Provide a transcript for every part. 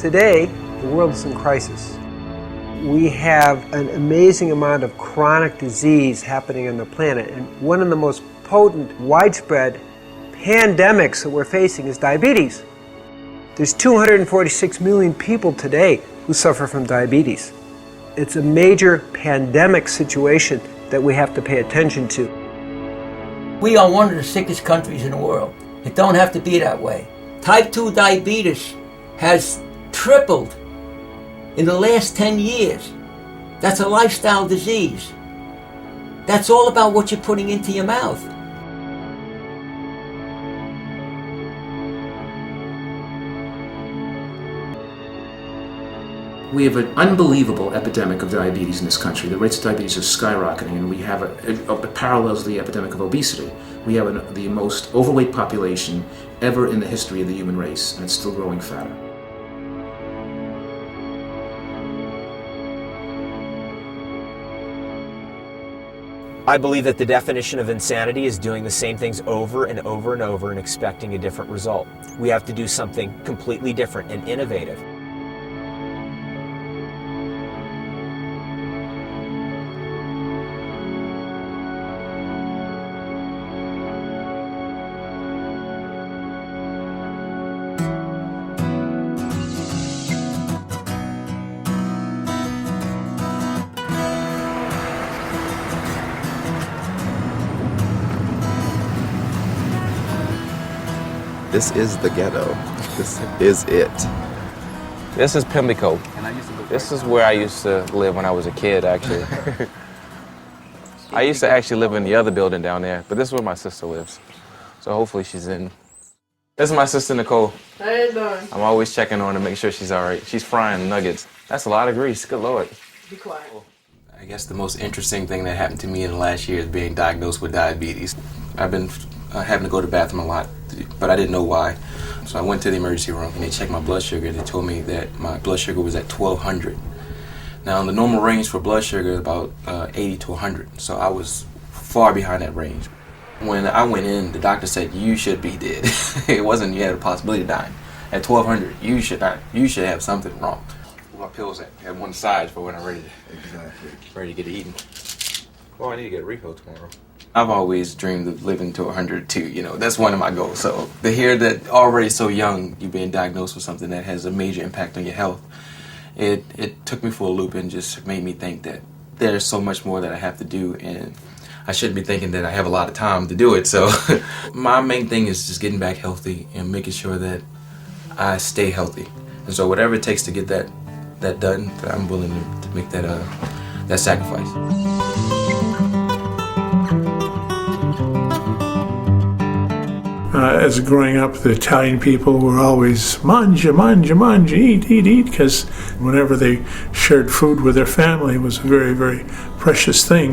Today, the world is in crisis. We have an amazing amount of chronic disease happening on the planet, and one of the most potent, widespread pandemics that we're facing is diabetes. There's 246 million people today who suffer from diabetes. It's a major pandemic situation that we have to pay attention to. We are one of the sickest countries in the world. It don't have to be that way. Type 2 diabetes has tripled in the last 10 years. That's a lifestyle disease. That's all about what you're putting into your mouth. We have an unbelievable epidemic of diabetes in this country. The rates of diabetes are skyrocketing, and we have it parallels the epidemic of obesity. We have the most overweight population ever in the history of the human race, and it's still growing fatter. I believe that the definition of insanity is doing the same things over and over and over and expecting a different result. We have to do something completely different and innovative. This is the ghetto. This is it. This is Pimlico. This is where I used to live when I was a kid, actually. I used to actually live in the other building down there, but this is where my sister lives. So hopefully she's in. This is my sister, Nicole. How you doing? I'm always checking on her to make sure she's all right. She's frying nuggets. That's a lot of grease. Good Lord. Be quiet. I guess the most interesting thing that happened to me in the last year is being diagnosed with diabetes. I've been having to go to the bathroom a lot, but I didn't know why. So I went to the emergency room and they checked my blood sugar. They told me that my blood sugar was at 1200. Now the normal range for blood sugar is about 80 to 100. So I was far behind that range. When I went in, the doctor said, you should be dead. It wasn't you had a possibility of dying. At 1200, you should have something wrong. My pills at one side for when I'm ready to get eaten. Oh, I need to get a refill tomorrow. I've always dreamed of living to 100 too, you know, that's one of my goals. So to hear that already so young, you being diagnosed with something that has a major impact on your health, it took me for a loop and just made me think that there's so much more that I have to do, and I shouldn't be thinking that I have a lot of time to do it. So my main thing is just getting back healthy and making sure that I stay healthy. And so whatever it takes to get that done, I'm willing to make that sacrifice. As growing up, the Italian people were always mangia, mangia, mangia, eat, because whenever they shared food with their family, it was a very, very precious thing.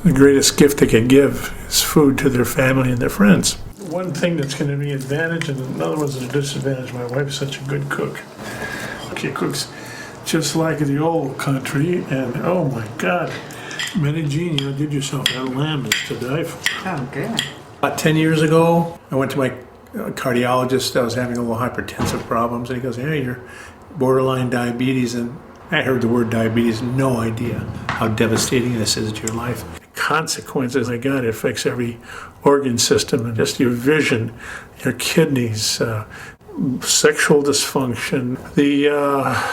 The greatest gift they could give is food to their family and their friends. One thing that's going to be an advantage, and another one's a disadvantage. My wife's such a good cook. She cooks just like the old country, and oh my God, Medellin, you did yourself that lamb is to die for. Oh, good. About 10 years ago, I went to my cardiologist. I was having a little hypertensive problems, and he goes, hey, you're borderline diabetes. And I heard the word diabetes, no idea how devastating this is to your life. The consequences, my God, it affects every organ system, and just your vision, your kidneys, sexual dysfunction. The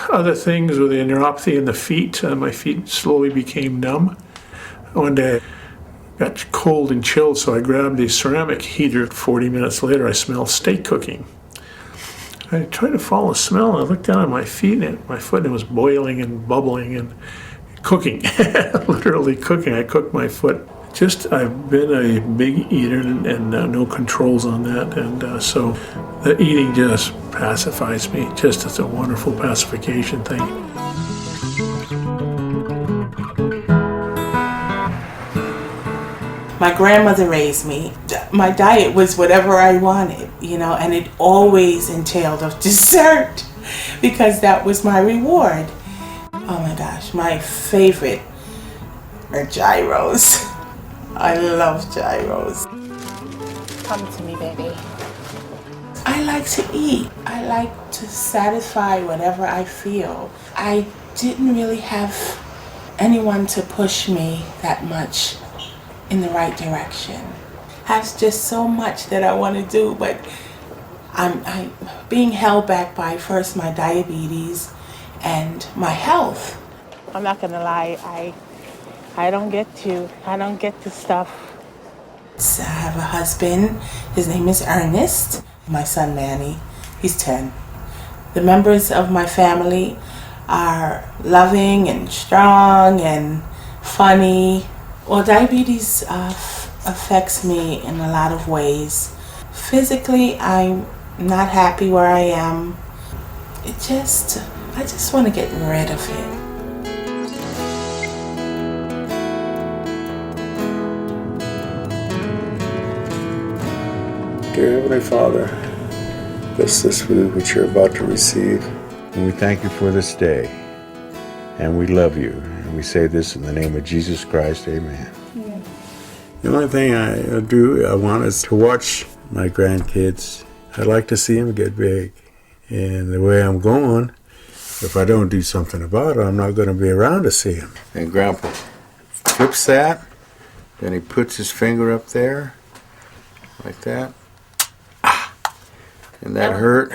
other things were the neuropathy in the feet. My feet slowly became numb. One day, got cold and chilled, so I grabbed the ceramic heater. 40 minutes later, I smelled steak cooking. I tried to follow the smell, and I looked down at my feet, and my foot, and it was boiling and bubbling and cooking, literally cooking. I cooked my foot. I've been a big eater and no controls on that, and so the eating just pacifies me. It's a wonderful pacification thing. My grandmother raised me. My diet was whatever I wanted, and it always entailed a dessert because that was my reward. Oh my gosh, my favorite are gyros. I love gyros. Come to me, baby. I like to eat. I like to satisfy whatever I feel. I didn't really have anyone to push me that much in the right direction. I have just so much that I want to do, but I'm being held back by first my diabetes and my health. I'm not gonna lie, I don't get to stuff. I have a husband, his name is Ernest. My son Manny, he's 10. The members of my family are loving and strong and funny. Well, diabetes affects me in a lot of ways. Physically, I'm not happy where I am. I just want to get rid of it. Dear Heavenly Father, bless this food which you're about to receive. And we thank you for this day. And we love you. And we say this in the name of Jesus Christ, amen. Yeah. The only thing I want is to watch my grandkids. I'd like to see them get big. And the way I'm going, if I don't do something about it, I'm not going to be around to see them. And Grandpa flips that, then he puts his finger up there, like that. And that hurt.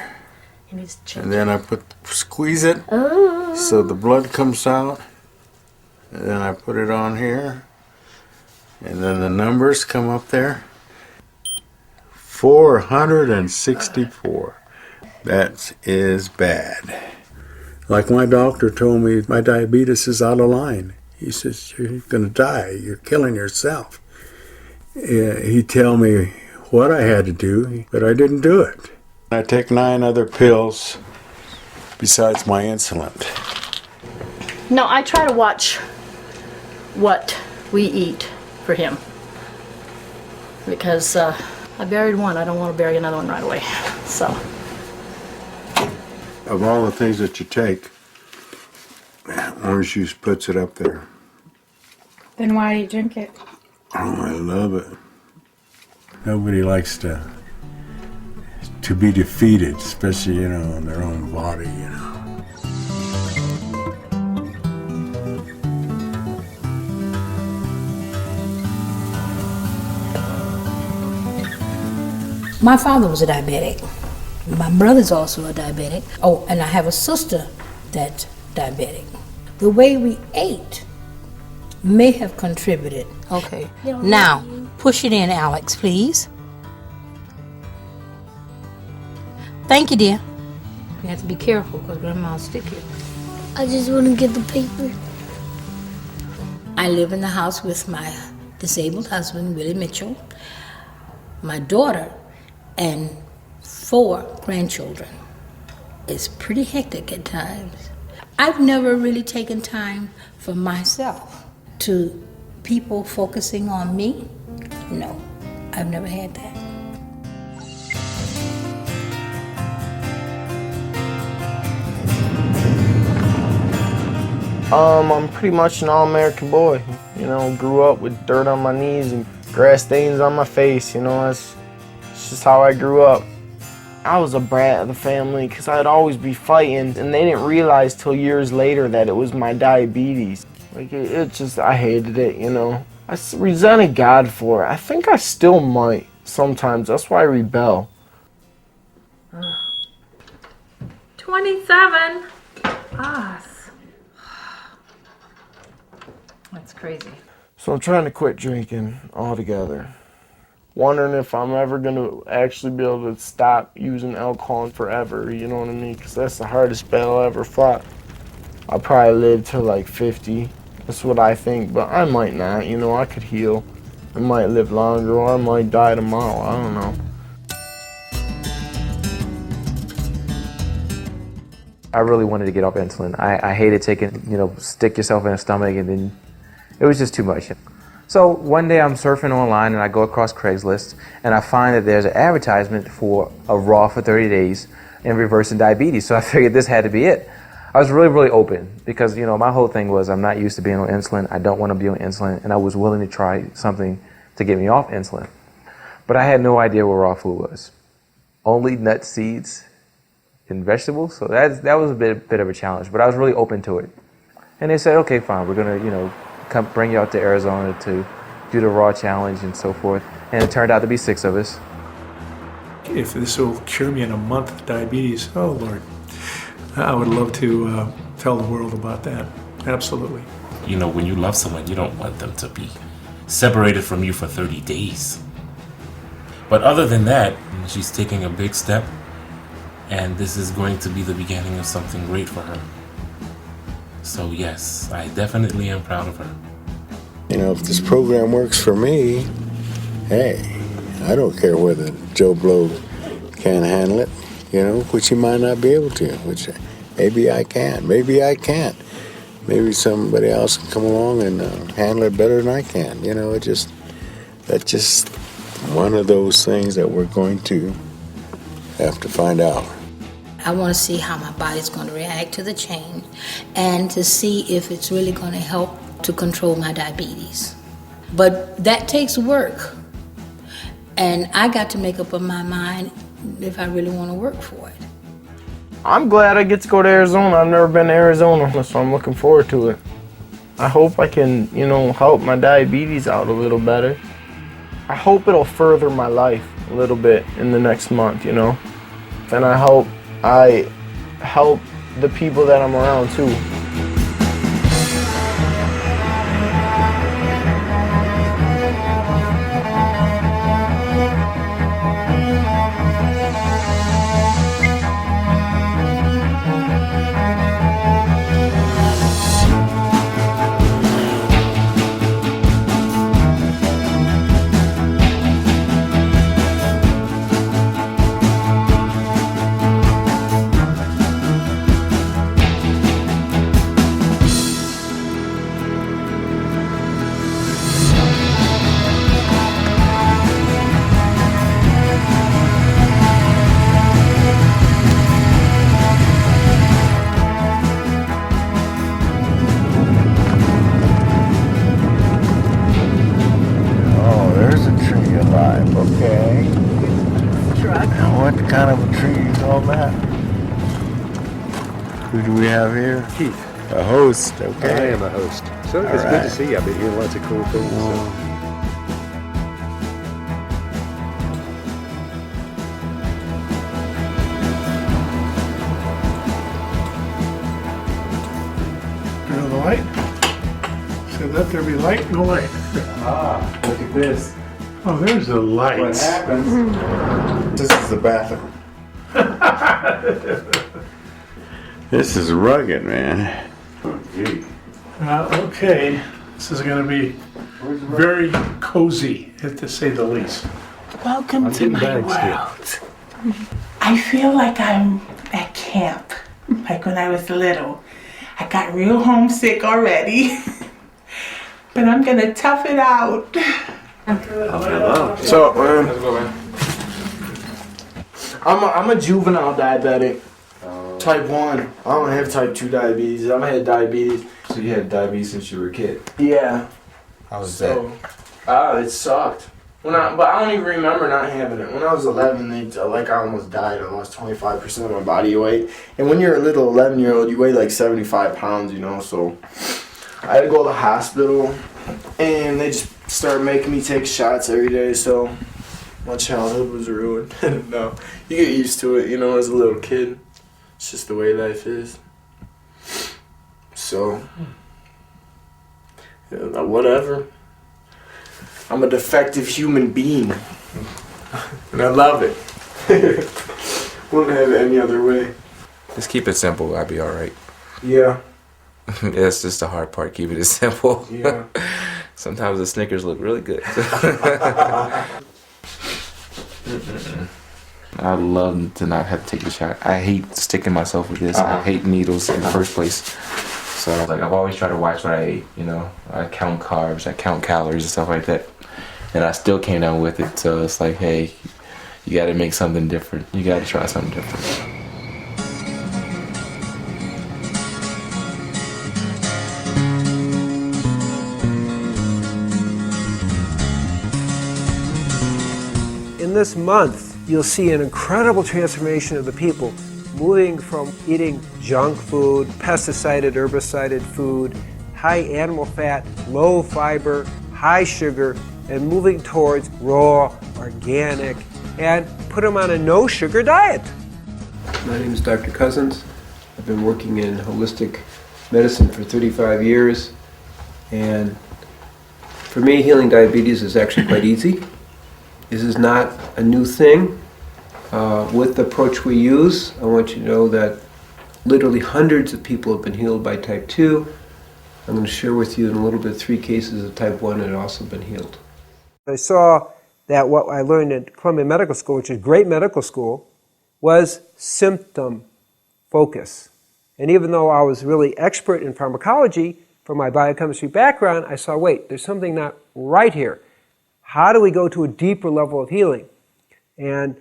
And then I squeeze it so the blood comes out. And then I put it on here. And then the numbers come up there. 464. That is bad. Like my doctor told me, my diabetes is out of line. He says, you're going to die. You're killing yourself. He'd tell me what I had to do, but I didn't do it. I take 9 other pills besides my insulin. No, I try to watch what we eat for him. Because I buried one, I don't want to bury another one right away. So. Of all the things that you take, orange juice puts it up there. Then why do you drink it? Oh, I love it. Nobody likes to be defeated, especially, in their own body, My father was a diabetic. My brother's also a diabetic. Oh, and I have a sister that's diabetic. The way we ate may have contributed. Okay. Now, push it in, Alex, please. Thank you, dear. You have to be careful because Grandma'll stick you. I just want to get the paper. I live in the house with my disabled husband, Willie Mitchell, my daughter, and 4 grandchildren. It's pretty hectic at times. I've never really taken time for myself. To people focusing on me, no, I've never had that. I'm pretty much an all-American boy. Grew up with dirt on my knees and grass stains on my face. It's just how I grew up. I was a brat of the family because I'd always be fighting, and they didn't realize till years later that it was my diabetes. I hated it, I resented God for it. I think I still might sometimes. That's why I rebel. 27. That's crazy. So I'm trying to quit drinking altogether. Wondering if I'm ever going to actually be able to stop using alcohol forever, you know what I mean? Because that's the hardest battle I ever fought. I'll probably live till like 50. That's what I think, but I might not, I could heal. I might live longer, or I might die tomorrow, I don't know. I really wanted to get off insulin. I hated taking, stick yourself in the stomach, and then it was just too much. So one day I'm surfing online and I go across Craigslist and I find that there's an advertisement for a raw for 30 days in reversing diabetes. So I figured this had to be it. I was really, really open because, my whole thing was I'm not used to being on insulin. I don't want to be on insulin, and I was willing to try something to get me off insulin. But I had no idea what raw food was. only nuts, seeds, and vegetables. So that was a bit of a challenge, but I was really open to it. And they said, okay, fine, we're gonna, come bring you out to Arizona to do the raw challenge and so forth. And it turned out to be 6 of us. If this will cure me in a month of diabetes, oh Lord, I would love to tell the world about that. Absolutely. When you love someone, you don't want them to be separated from you for 30 days. But other than that, she's taking a big step, and this is going to be the beginning of something great for her. So yes, I definitely am proud of her. If this program works for me, hey, I don't care whether Joe Blow can't handle it, which he might not be able to, which maybe I can, maybe I can't. Maybe somebody else can come along and handle it better than I can. That's just one of those things that we're going to have to find out. I want to see how my body's going to react to the change and to see if it's really going to help to control my diabetes. But that takes work. And I got to make up my mind if I really want to work for it. I'm glad I get to go to Arizona. I've never been to Arizona, so I'm looking forward to it. I hope I can, help my diabetes out a little better. I hope it'll further my life a little bit in the next month, And I hope I help the people that I'm around too. What kind of a tree you call that? Who do we have here? Keith. A host, okay. I am a host. So it's good to see you. I've been hearing lots of cool things. Turn on the light. So let there be light, no light. Look at this. Oh, there's the lights. What happens? This is the bathroom. This is rugged, man. Oh, gee. Okay, this is going to be very cozy, to say the least. Welcome to my world. I feel like I'm at camp, like when I was little. I got real homesick already, but I'm going to tough it out. So, I'm a juvenile diabetic, type 1. I don't have type 2 diabetes. I've had diabetes. So you had diabetes since you were a kid? Yeah. How was that? It sucked. But I don't even remember not having it. When I was 11, I almost died. I lost 25% of my body weight. And when you're a little 11-year-old, you weigh like 75 pounds, so I had to go to the hospital, and they just started making me take shots every day, so my childhood was ruined. No, you get used to it, as a little kid. It's just the way life is. So, whatever. I'm a defective human being, and I love it. Wouldn't have it any other way. Just keep it simple, I'll be alright. Yeah. That's just the hard part, keep it simple. Yeah. Sometimes the Snickers look really good. I love to not have to take the shot. I hate sticking myself with this. I hate needles in the first place. So I've always tried to watch what I eat, I count carbs, I count calories and stuff like that. And I still came down with it. So it's like, hey, you gotta make something different. You gotta try something different. In this month, you'll see an incredible transformation of the people, moving from eating junk food, pesticided, herbicided food, high animal fat, low fiber, high sugar, and moving towards raw, organic, and put them on a no sugar diet. My name is Dr. Cousins. I've been working in holistic medicine for 35 years, and for me, healing diabetes is actually quite easy. This is not a new thing. With the approach we use, I want you to know that literally hundreds of people have been healed by type 2. I'm going to share with you in a little bit 3 cases of type 1 that have also been healed. I saw that what I learned at Columbia Medical School, which is a great medical school, was symptom focus. And even though I was really expert in pharmacology from my biochemistry background, I saw, wait, there's something not right here. How do we go to a deeper level of healing? And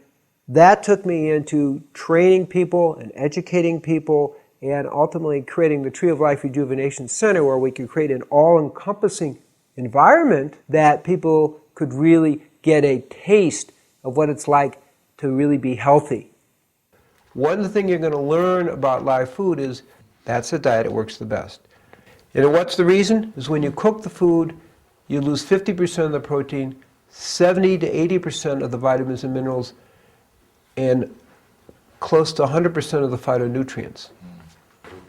that took me into training people and educating people and ultimately creating the Tree of Life Rejuvenation Center, where we could create an all-encompassing environment that people could really get a taste of what it's like to really be healthy. One thing you're going to learn about live food is that's the diet that works the best. And what's the reason? Is when you cook the food, you lose 50% of the protein, 70 to 80% of the vitamins and minerals, and close to 100% of the phytonutrients.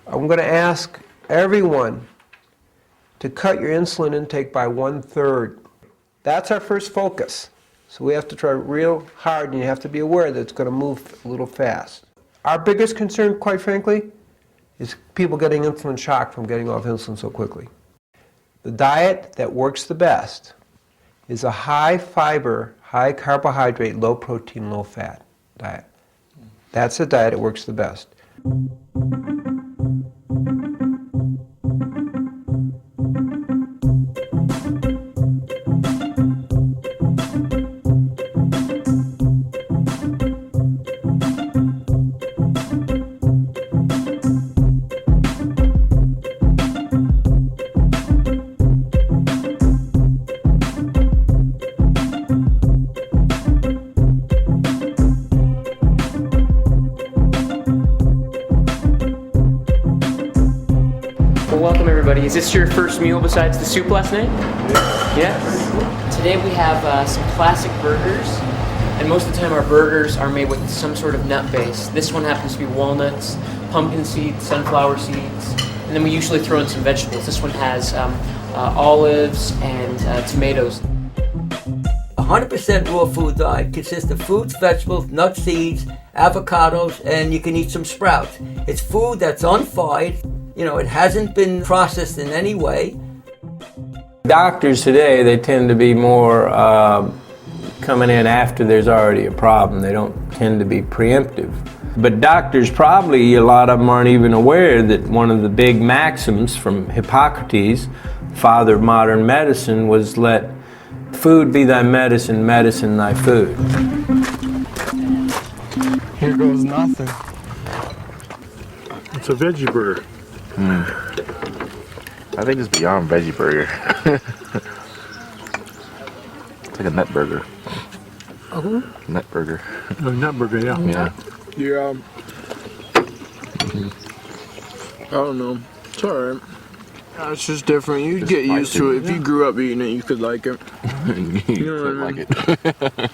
I'm going to ask everyone to cut your insulin intake by 1/3. That's our first focus. So we have to try real hard, and you have to be aware that it's going to move a little fast. Our biggest concern, quite frankly, is people getting insulin shock from getting off insulin so quickly. The diet that works the best is a high fiber, high carbohydrate, low protein, low fat diet. That's the diet that works the best. Welcome everybody. Is this your first meal besides the soup last night? Yeah. Today we have some classic burgers, and most of the time our burgers are made with some sort of nut base. This one happens to be walnuts, pumpkin seeds, sunflower seeds, and then we usually throw in some vegetables. This one has olives and tomatoes. 100% raw food diet consists of fruits, vegetables, nuts, seeds, avocados, and you can eat some sprouts. It's food that's unfried. You know, it hasn't been processed in any way. Doctors today, they tend to be more coming in after there's already a problem. They don't tend to be preemptive. But doctors, probably a lot of them aren't even aware that one of the big maxims from Hippocrates, father of modern medicine, was let food be thy medicine, medicine thy food. Here goes nothing. It's a veggie burger. I think it's beyond veggie burger. It's like a nut burger. Nut burger. A nut burger, yeah. Yeah. Yeah. I don't know. It's alright. It's just different. You'd get used to it. If you grew up eating it, you could like it. You know what I mean? Like it.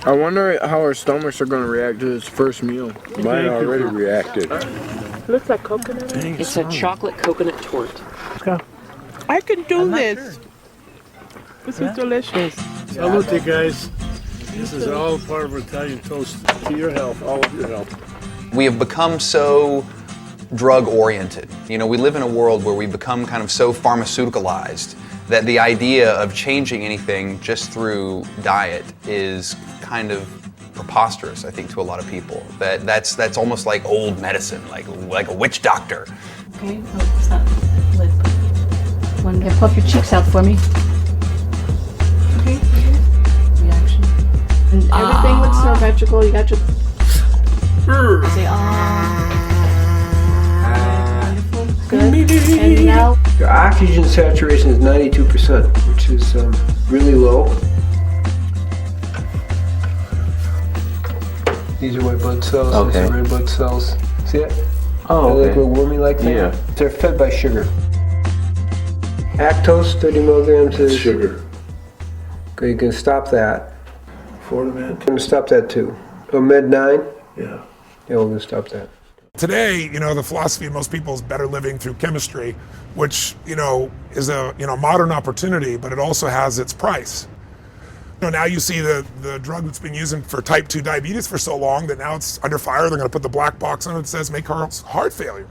I wonder how our stomachs are going to react to this first meal. Mine already reacted. Looks like coconut. Dang, it's a chocolate coconut torte. I can do this. This is delicious. Salute, guys. This is all part of Italian toast. To your health, all of your health. We have become so drug-oriented. You know, we live in a world where we've become kind of so pharmaceuticalized that the idea of changing anything just through diet is kind of preposterous, I think, to a lot of people. That's almost like old medicine, like a witch doctor. Okay, oh, it's not lip. One, yeah, puff your cheeks out for me. Okay. Reaction. And everything looks symmetrical. You got your. Say wonderful. Good. And now. Your oxygen saturation is 92%, which is really low. These are white blood cells. Okay. These are red blood cells. See it? Oh, They look okay. a little wormy-like thing. Yeah. They're fed by sugar. Actose, 30 milligrams is Sugar. Okay, you can stop that. Fortimed. I'm gonna stop that too. Oh, Med 9? Yeah. Yeah, we're gonna stop that. Today, the philosophy of most people is better living through chemistry, which, is a, modern opportunity, but it also has its price. Now you see the drug that's been using for type 2 diabetes for so long that now it's under fire. They're going to put the black box on it that says make heart failure.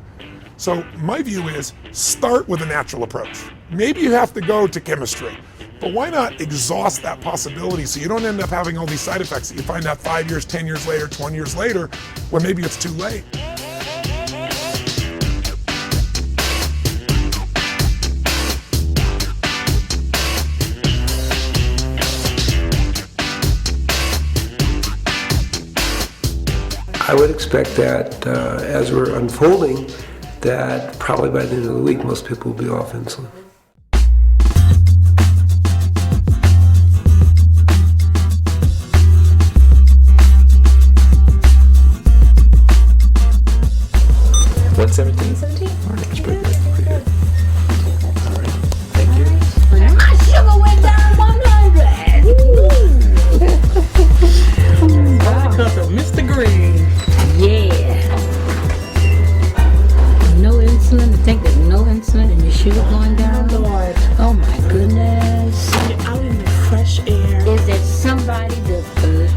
So my view is start with a natural approach. Maybe you have to go to chemistry, but why not exhaust that possibility so you don't end up having all these side effects that you find out 5 years, 10 years later, 20 years later, when maybe it's too late. I would expect that as we're unfolding, that probably by the end of the week, most people will be off insulin. What, 17? 17. All right, that's pretty good. Pretty good. All right. Thank you. My sugar went down 100. Because of Mr. Green. Yeah. No insulin. I think there's no insulin and your sugar going down. Lord. Oh my goodness. You're out in the fresh air. Is there somebody that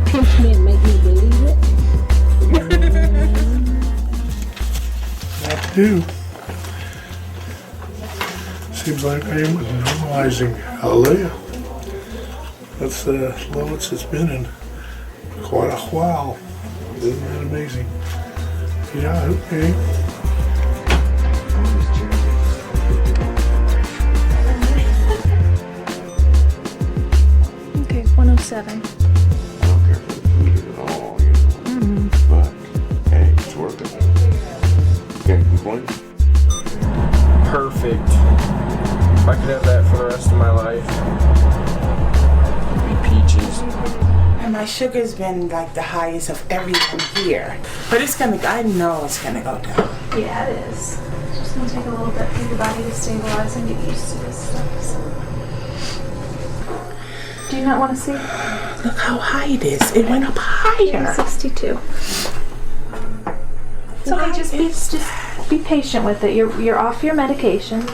pinch me and make me believe it? That do. Seems like I am normalizing. Hallelujah. That's the lowest it's been in quite a while. Isn't that amazing? Yeah, okay. Okay, 107. I don't care for the food at all, but hey, it's worth it. Can't complain. Perfect. If I could have that for the rest of my life, it'd be peaches. And my sugar's been like the highest of everyone here. But I know it's gonna go down. Yeah, it is. It's just gonna take a little bit for your body to stabilize and get used to this stuff. So. Do you not want to see? Look how high it is. It went up higher. 62. So just be patient with it. You're off your medication,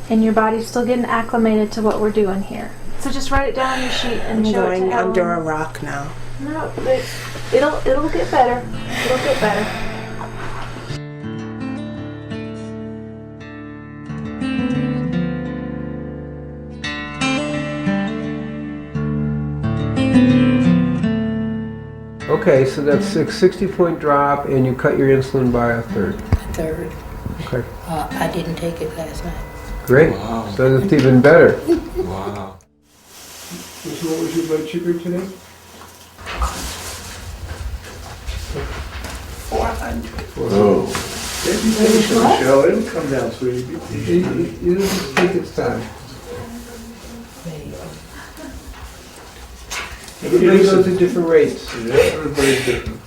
and your body's still getting acclimated to what we're doing here. So just write it down on your sheet and I'm show it to going Ellen. under a rock now. No, it'll get better. It'll get better. Okay, so that's a 60-point drop, and you cut your insulin by a third. A third. Okay. I didn't take it last night. Great. Wow. So that's even better. Wow. What was your blood sugar today? 400. Oh. Be patient, Michelle. It'll come down, sweetie. Be patient. You just take its time. Everybody goes at different rates. Yeah, everybody's different.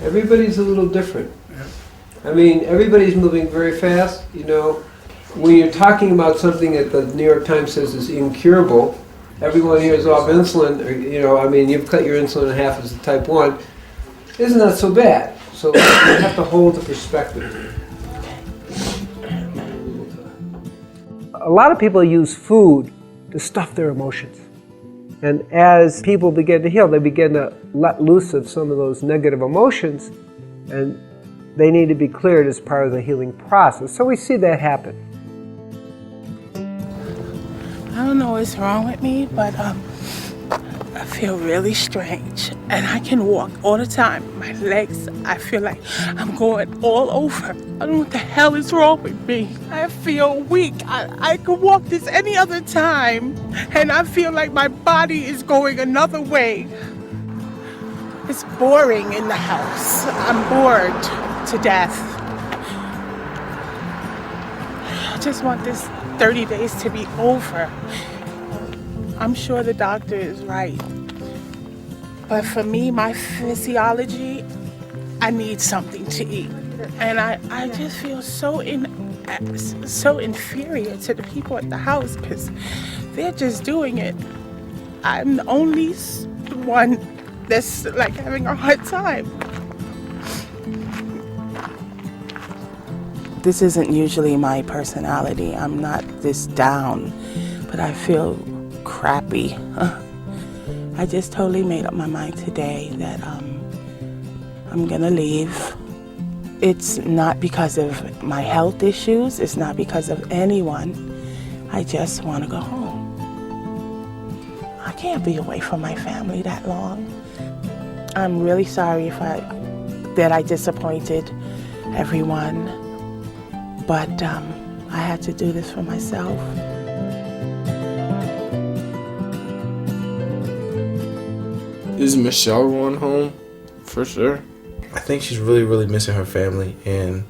Everybody's a little different. I mean, everybody's moving very fast. When you're talking about something that the New York Times says is incurable, everyone here is off insulin, or, you've cut your insulin in half as a type 1. Isn't that so bad? So you have to hold the perspective. A lot of people use food to stuff their emotions. And as people begin to heal, they begin to let loose of some of those negative emotions, and they need to be cleared as part of the healing process. So we see that happen. I don't know what's wrong with me, but I feel really strange. And I can walk all the time. My legs, I feel like I'm going all over. I don't know what the hell is wrong with me. I feel weak. I could walk this any other time. And I feel like my body is going another way. It's boring in the house. I'm bored to death. I just want this 30 days to be over. I'm sure the doctor is right. But for me, my physiology, I need something to eat. And I just feel so inferior to the people at the house because they're just doing it. I'm the only one that's like having a hard time. This isn't usually my personality. I'm not this down, but I feel crappy. I just totally made up my mind today that I'm gonna leave. It's not because of my health issues. It's not because of anyone. I just want to go home. I can't be away from my family that long. I'm really sorry that I disappointed everyone, but I had to do this for myself. Is Michelle going home? For sure. I think she's really, really missing her family, and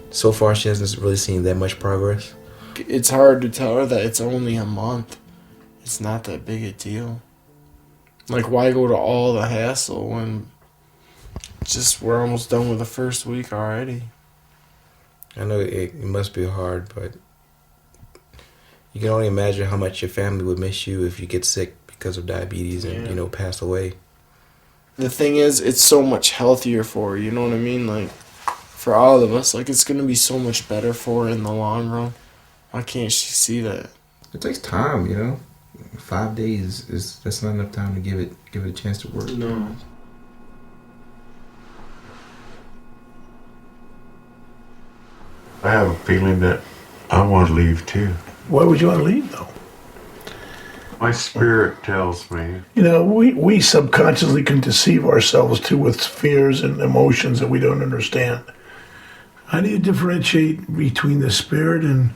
so far she hasn't really seen that much progress. It's hard to tell her that it's only a month. It's not that big a deal. Like, why go to all the hassle when we're almost done with the first week already? I know it must be hard, but you can only imagine how much your family would miss you if you get sick because of diabetes and, pass away. The thing is, it's so much healthier for her, you know what I mean? Like, for all of us, like, it's going to be so much better for her in the long run. Why can't she see that? It takes time, 5 days that's not enough time to give it a chance to work. No. I have a feeling that I want to leave too. Why would you want to leave, though? My spirit tells me. We subconsciously can deceive ourselves too with fears and emotions that we don't understand. How do you differentiate between the spirit and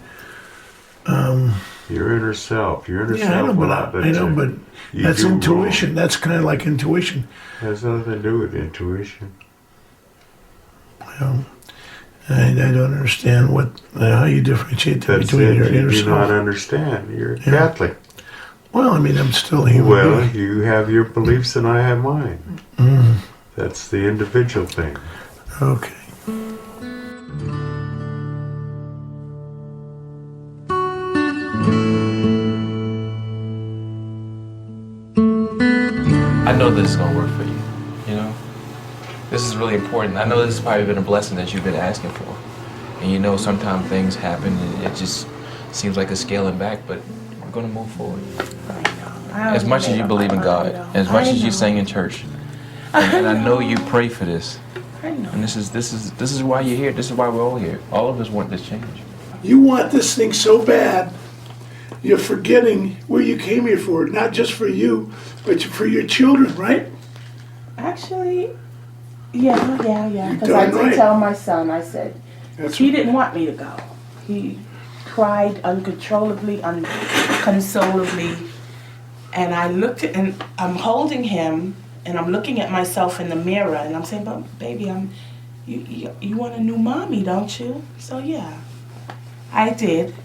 your inner self? Your inner I know, self. but that's intuition. Wrong. That's kind of like intuition. It has nothing to do with intuition. Well, I don't understand how you differentiate between your inner self. You do not understand. You're Catholic. Well, I'm still a human being. You have your beliefs and I have mine. That's the individual thing. Okay. I know this is going to work for you, This is really important. I know this has probably been a blessing that you've been asking for. And sometimes things happen and it just seems like a scaling back, but we're going to move forward. As much as you believe in God, as much as you sing in church, and I know you pray for this. And this is why you're here. This is why we're all here. All of us want this change. You want this thing so bad, you're forgetting what you came here for. Not just for you, but for your children, right? Actually, yeah. Because I did tell my son. I said he didn't want me to go. He cried uncontrollably, unconsolably. And I looked at, and I'm holding him, and I'm looking at myself in the mirror, and I'm saying, "But baby, you want a new mommy, don't you?" So yeah, I did,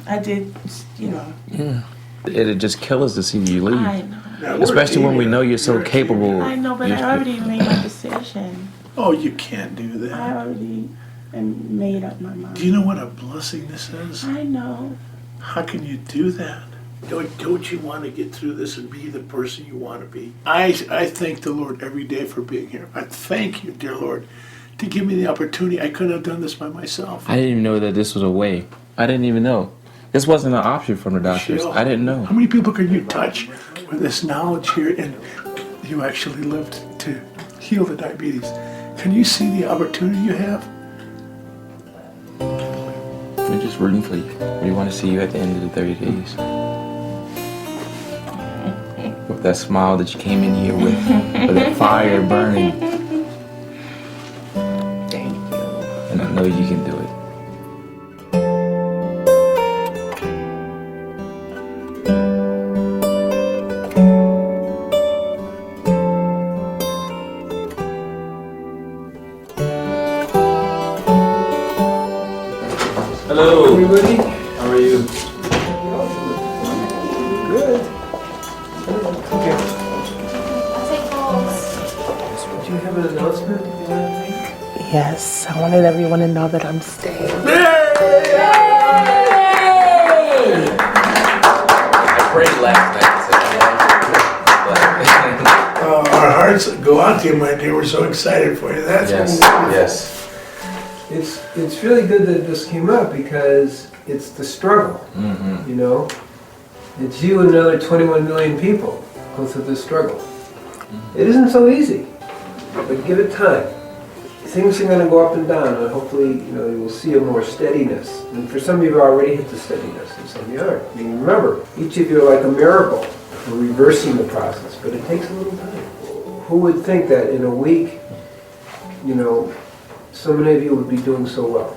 Yeah. It'd just kill us to see you leave. I know. Especially when we know you're so capable. I know, but I already made my decision. Oh, you can't do that. I already made up my mind. Do you know what a blessing this is? I know. How can you do that? Don't you want to get through this and be the person you want to be? I thank the Lord every day for being here. I thank you, dear Lord, to give me the opportunity. I couldn't have done this by myself. I didn't even know that this was a way. I didn't even know. This wasn't an option from the doctors. Michelle, I didn't know. How many people can you touch with this knowledge here and you actually lived to heal the diabetes? Can you see the opportunity you have? We're just rooting for you. We want to see you at the end of the 30 days. With that smile that you came in here with that fire burning. Thank you. And I know you can do it. Hello. Everybody. How are you? Good. I'll take calls. Yes, I wanted everyone to know that I'm staying. I prayed last night. Our hearts go out to you, my dear. We're so excited for you. That's wonderful. Yes. It's really good that this came up because it's the struggle, you know? It's you and another 21 million people go through this struggle. It isn't so easy, but give it time. Things are going to go up and down, and hopefully, you know, you will see a more steadiness. And for some of you, have already hit the steadiness, and some of you aren't. I mean, remember, each of you are like a miracle for reversing the process, but it takes a little time. Who would think that in a week, you know, so many of you would be doing so well?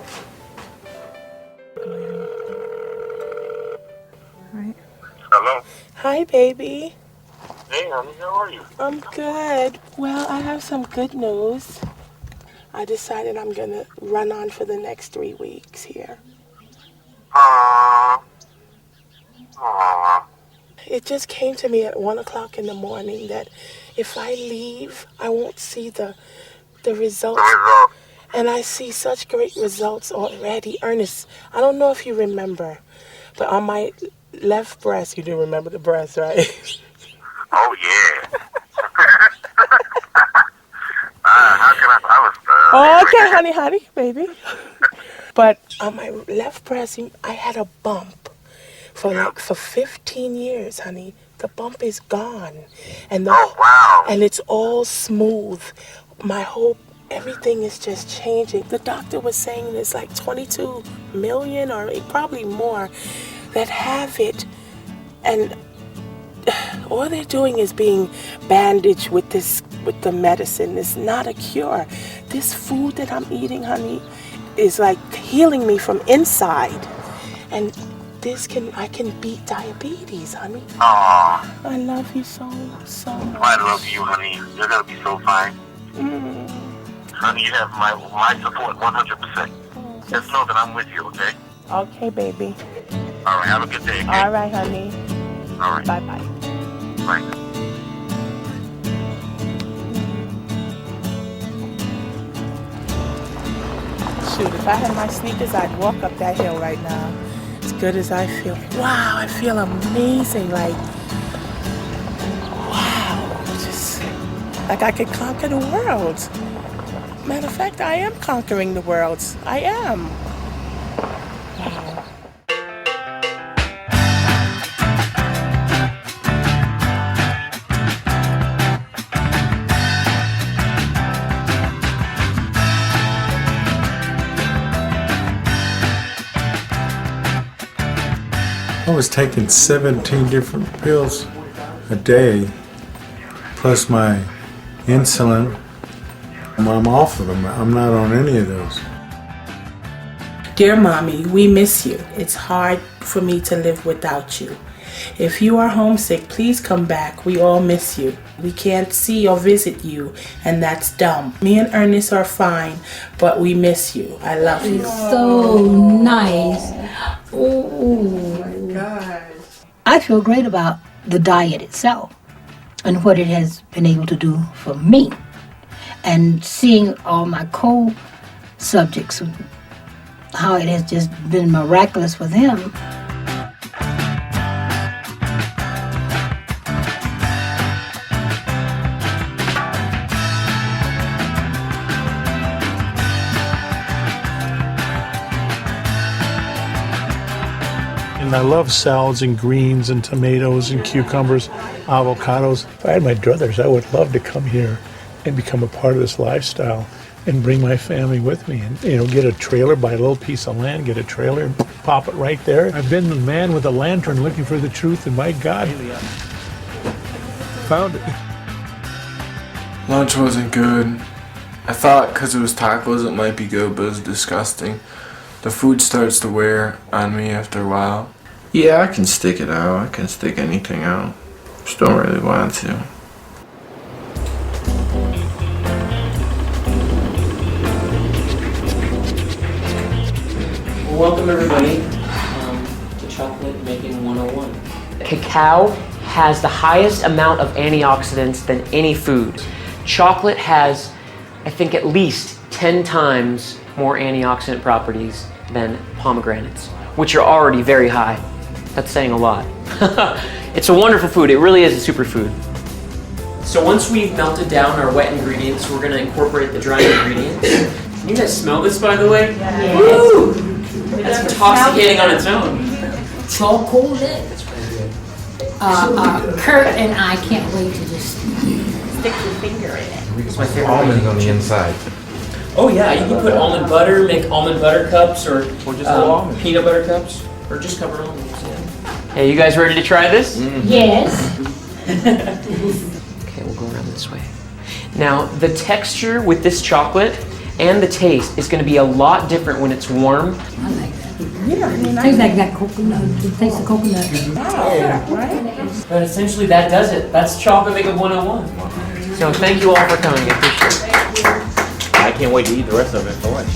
Hello. Hi, baby. Hey, honey, how are you? I'm good. Well, I have some good news. I decided I'm going to run on for the next 3 weeks here. It just came to me at 1 o'clock in the morning that if I leave, I won't see the results. And I see such great results already. Ernest, I don't know if you remember, but on my left breast, you do remember the breast, right? Oh, yeah. How can I was... Oh, okay, honey, baby. But on my left breast, I had a bump for 15 years, honey. The bump is gone. And and it's all smooth. Everything is just changing. The doctor was saying there's like 22 million or probably more that have it, and all they're doing is being bandaged with the medicine. It's not a cure. This food that I'm eating, honey, is like healing me from inside, and I can beat diabetes, honey. Aw. I love you so much. I love you, honey. You're gonna be so fine. Honey, you have my support 100%. Just know that I'm with you, okay? Okay, baby. All right, have a good day, okay? All right, honey. All right. Bye-bye. Bye. Shoot, if I had my sneakers, I'd walk up that hill right now. As good as I feel. Wow, I feel amazing. Like, wow. Just like I could conquer the world. Matter of fact, I am conquering the world. I am. Wow. I was taking 17 different pills a day, plus my insulin. I'm off of them. I'm not on any of those. Dear Mommy, we miss you. It's hard for me to live without you. If you are homesick, please come back. We all miss you. We can't see or visit you, and that's dumb. Me and Ernest are fine, but we miss you. I love you. So nice. Oh my God. I feel great about the diet itself and what it has been able to do for me. And seeing all my co-subjects, how it has just been miraculous for them. And I love salads and greens and tomatoes and cucumbers, avocados. If I had my druthers, I would love to come here and become a part of this lifestyle and bring my family with me and, get a trailer, buy a little piece of land, get a trailer and pop it right there. I've been the man with a lantern looking for the truth, and my God, found it. Lunch wasn't good. I thought because it was tacos it might be good, but it was disgusting. The food starts to wear on me after a while. Yeah, I can stick it out. I can stick anything out. Just don't really want to. Welcome everybody to Chocolate Making 101. Cacao has the highest amount of antioxidants than any food. Chocolate has, I think, at least 10 times more antioxidant properties than pomegranates, which are already very high. That's saying a lot. It's a wonderful food. It really is a superfood. So once we've melted down our wet ingredients, we're gonna incorporate the dry ingredients. Can you guys smell this, by the way? Yes. Woo! That's intoxicating on its own. Chocolate. Kurt and I can't wait to just stick your finger in it. It's my favorite. Almonds on the inside. Oh yeah, you can put almond butter, make almond butter cups, or just almonds. peanut butter cups, or just cover almonds. Yeah. Hey, you guys ready to try this? Yes. Okay, we'll go around this way. Now, the texture with this chocolate and the taste is going to be a lot different when it's warm. I like that. Yeah, it tastes like that coconut. It tastes of coconut. But essentially, that does it. That's chocolate makeup 101. So thank you all for coming. I appreciate it. I can't wait to eat the rest of it for lunch.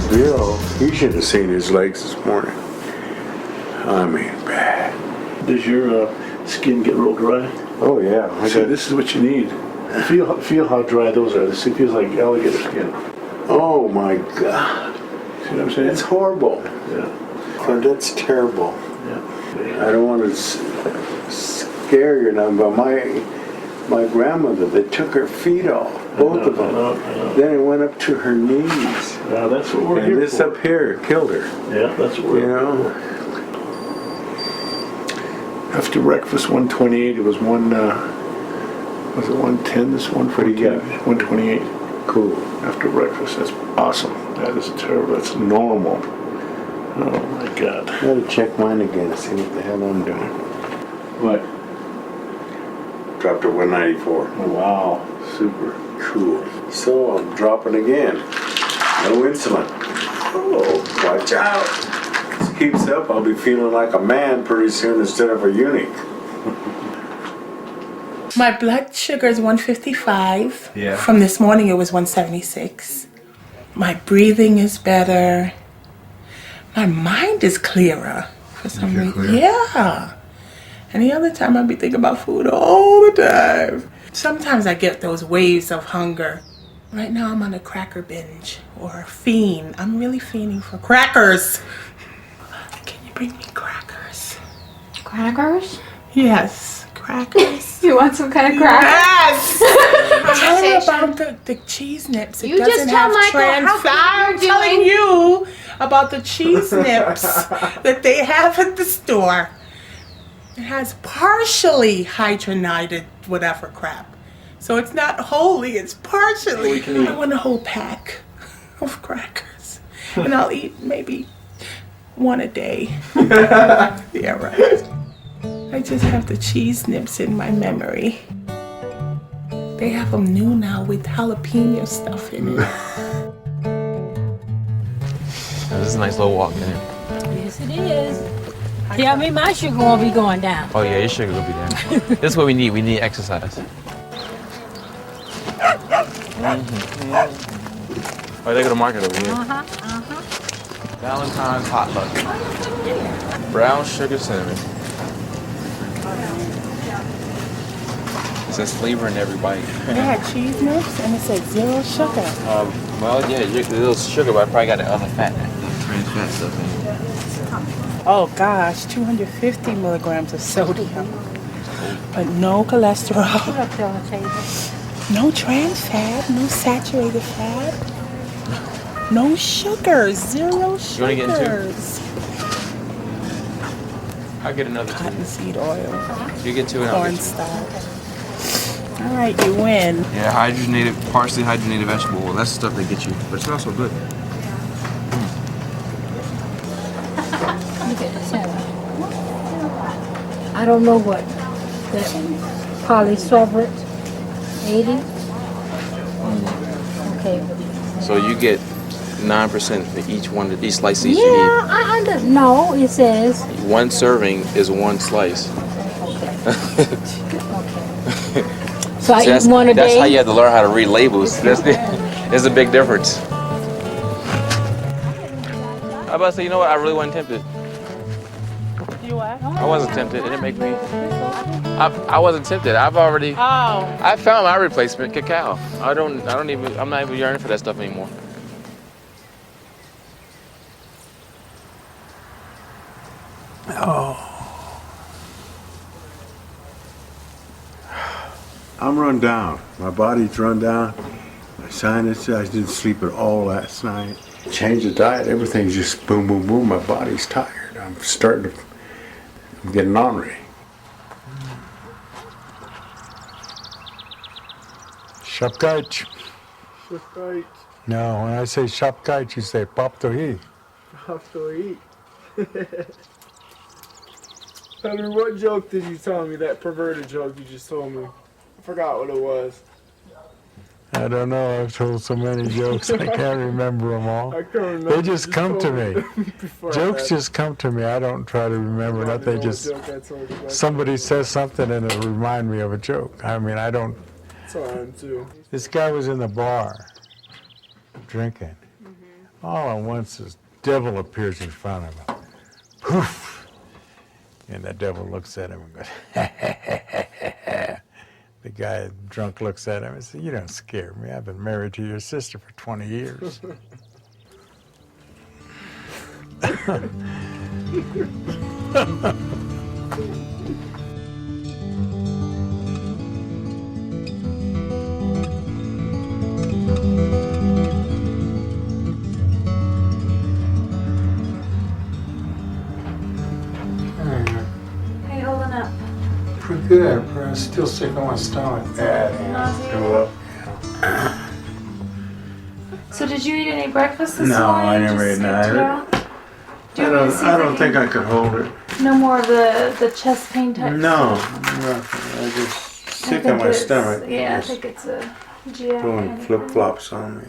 Bill, you should have seen his legs this morning. I mean, bad. Does your skin get real dry? Oh yeah. See, this is what you need. Feel how dry those are. This feels like alligator skin. Oh my God. See what I'm saying? It's horrible. Yeah. Oh, that's terrible. Yeah. I don't want to scare you now, but my grandmother, they took her feet off, both of them. Then it went up to her knees. Yeah, that's what we're and here this for. up here killed her. Yeah, that's what we're You know? After breakfast, 128. It was one. Was it 110? This one for you? 128. Cool. After breakfast, that's awesome. That is terrible. That's normal. Oh my God. I gotta check mine again to see what the hell I'm doing. What? Dropped to 194. Oh, wow. Super. Cool. So I'm dropping again. No insulin. Oh, watch out. This keeps up, I'll be feeling like a man pretty soon instead of a eunuch. My blood sugar is 155. Yeah. From this morning, it was 176. My breathing is better. My mind is clearer for some reason. Yeah. Any other time, I'd be thinking about food all the time. Sometimes I get those waves of hunger. Right now, I'm on a cracker binge or a fiend. I'm really fiending for crackers. Can you bring me crackers? Crackers? Yes, crackers. You want some kind of crackers? Yes! Tell her about the cheese nips. It You just doesn't tell have Michael trans how fat. I'm you're telling doing. you about the cheese nips that they have at the store. It has partially hydrogenated whatever crap. So it's not wholly, it's partially. I want a whole pack of crackers. And I'll eat maybe one a day. Yeah, right. I just have the cheese nips in my memory. They have them new now with jalapeno stuff in it. This is a nice little walk, man. Yes, it is. Tell me my sugar won't be going down. Oh yeah, your sugar will be down. This is what we need. We need exercise. Oh, they go to market over here. Valentine's potluck. Brown sugar cinnamon. It says flavor in every bite. They had cheese nips and it said 0 sugar. Well, yeah, a little sugar, but I probably got the other fat, the trans fat stuff in it. Oh gosh, 250 milligrams of sodium. But no cholesterol. No trans fat, no saturated fat. No sugars, 0 sugars. You want to get into it? I'll get another two. Cottonseed oil. You get two and I'll get two. Cornstarch. All right, you win. Yeah, hydrogenated, partially hydrogenated vegetable oil. That's the stuff they get you, but it smells so good. Look at this. I don't know what that polysorbate 80. Okay. So you get 9% for each one, each slice each you Yeah, I don't know. It says. eat. One serving is one slice. So I that's, eat one a day. That's how you have to learn how to read labels. There's a big difference. I was about to say, you know what? I really wasn't tempted. You what? I wasn't tempted. It didn't make me. I wasn't tempted. I've already. Oh. I found my replacement, cacao. I'm not even yearning for that stuff anymore. Oh. I'm run down. My body's run down. My sinus, I didn't sleep at all last night. Change the diet, everything's just boom, boom, boom. My body's tired. I'm getting ornery. Shapkaj. Shapkaj. No, when I say shapkaj, you say paptohi. Paptohi. Henry, what joke did you tell me? That perverted joke you just told me. I forgot what it was. I don't know. I've told so many jokes. I can't remember them all. I can't remember. They just come to me. Jokes just come to me. I don't try to remember that. They just. Somebody says something and it'll remind me of a joke. I mean, I don't. That's how I am too. This guy was in the bar drinking. All at once, this devil appears in front of him. Poof! And the devil looks at him and goes, The guy drunk looks at him and says, "You don't scare me. I've been married to your sister for 20 years. How you holding up? Pretty good. I'm still sick on my stomach. Threw up. So did you eat any breakfast this No, morning? I never ate none. I don't think I could hold it. No more of the chest pain type? No, nothing. I just sick on my stomach. Yeah, I think it's a GI. Doing flip-flops on me.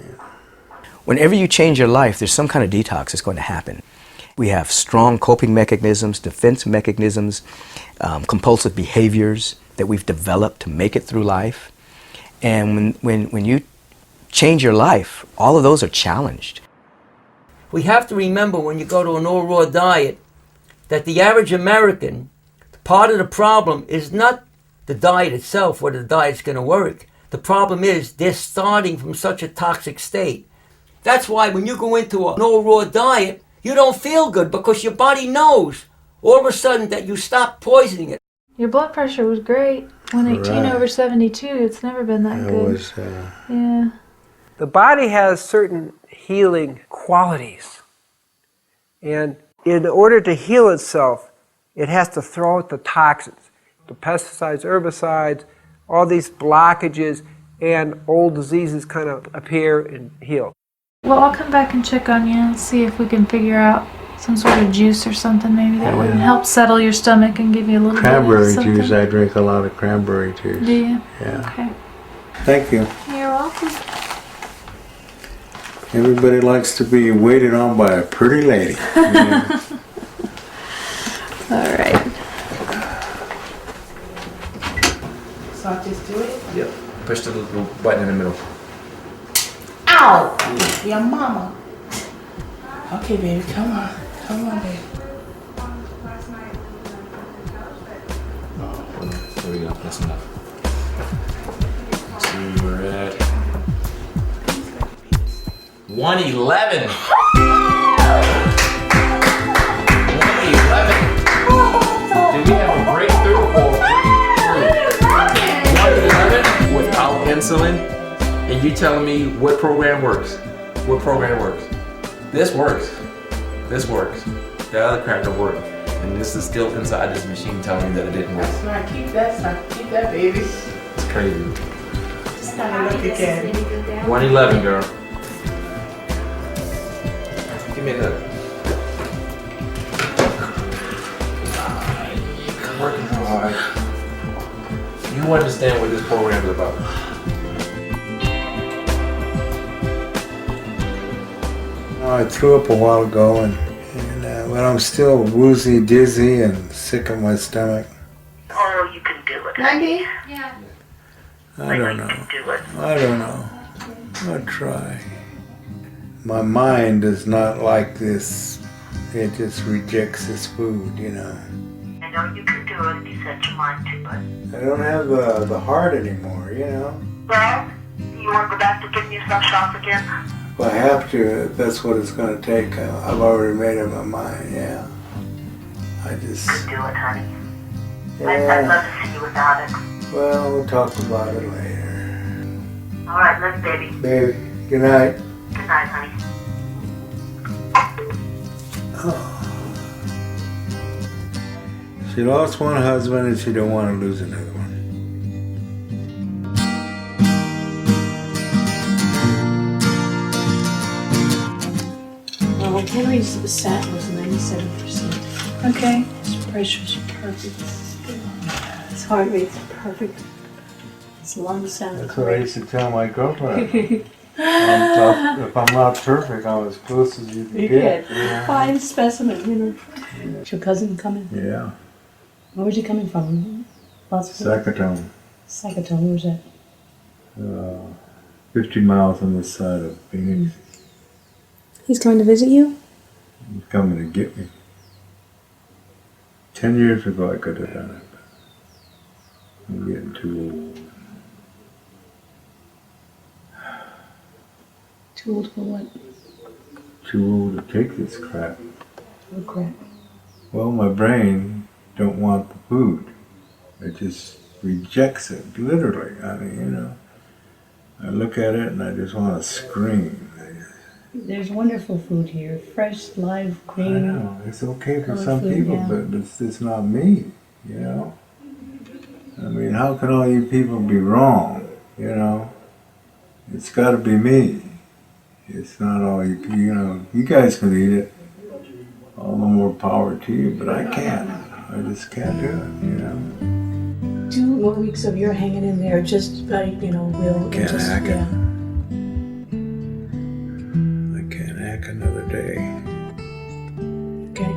Whenever you change your life, there's some kind of detox that's going to happen. We have strong coping mechanisms, defense mechanisms, compulsive behaviors that we've developed to make it through life. And when you change your life, all of those are challenged. We have to remember when you go to an all-raw diet that the average American, part of the problem is not the diet itself, whether the diet's going to work. The problem is they're starting from such a toxic state. That's why when you go into an all-raw diet, you don't feel good because your body knows all of a sudden that you stop poisoning it. Your blood pressure was great. 118 Right. over 72. It's never been that It good. was, Yeah. The body has certain healing qualities. And in order to heal itself, it has to throw out the toxins, the pesticides, herbicides, all these blockages, and old diseases kind of appear and heal. Well, I'll come back and check on you and see if we can figure out some sort of juice or something maybe that would help settle your stomach and give you a little cranberry bit of something. juice. I drink a lot of cranberry juice. Do you? Yeah. Okay. Thank you. You're welcome. Everybody likes to be waited on by a pretty lady. Yeah. All right. So I'll just do it? Yep. Push the little button in the middle. Ow! Your mama. Okay, baby, come on. Come on, baby. There we go. That's enough. So we're at 111. 111. Did we have a breakthrough or breakthrough? 111 without insulin, and you telling me what program works? What program works? This works. This works. The other crap don't work. And this is still inside this machine telling me that it didn't work. That's right. Keep that, baby. It's crazy. Just have a look again. 111, girl. Give me a hug. You're working hard. You understand what this program is about. I threw up a while ago, but I'm still woozy, dizzy, and sick in my stomach. Oh, you can do it. 90? Yeah. I don't know. I'll try. My mind is not like this. It just rejects this food, you know. know you can do it if you set your mind to it. I don't have the heart anymore, you know. Well, you want to go back to getting yourself shots again? Well, I have to. That's what it's going to take. I've already made up my mind, yeah. I just... Could do it, honey. Yeah. I'd love to see you without it. Well, we'll talk about it later. All right, love, baby. Baby, good night. Good night, honey. Oh. She lost one husband and she don't want to lose another one. Well, Henry's sat was 97%. Okay. His pressure's perfect. His heart rate's perfect. His lungs sound That's what I used to tell my girlfriend. If I'm not perfect, I'm as close as you can You get. get fine specimen, you know. Is your cousin coming? Yeah. Where was he coming from? Sakatone. Sakatone, where's that? 50 miles on this side of Phoenix. He's coming to visit you? He's coming to get me. 10 years ago I could have done it. I'm getting too old. Too old for what? Too old to take this crap. Oh, crap. Well, my brain don't want the food. It just rejects it, literally. I mean, you know, I look at it and I just want to scream. There's wonderful food here. Fresh, live, green. I know, it's okay for colored some food, people, yeah. but it's just not me, you know? I mean, how can all you people be wrong, you know? It's got to be me. It's not all you, you know, you guys can eat it. All the more power to you, but I can't. I just can't do it, you know? 2 more weeks of your hanging in there, just by, you know, will. Can't just, hack it. yeah. I can't hack another day. Okay.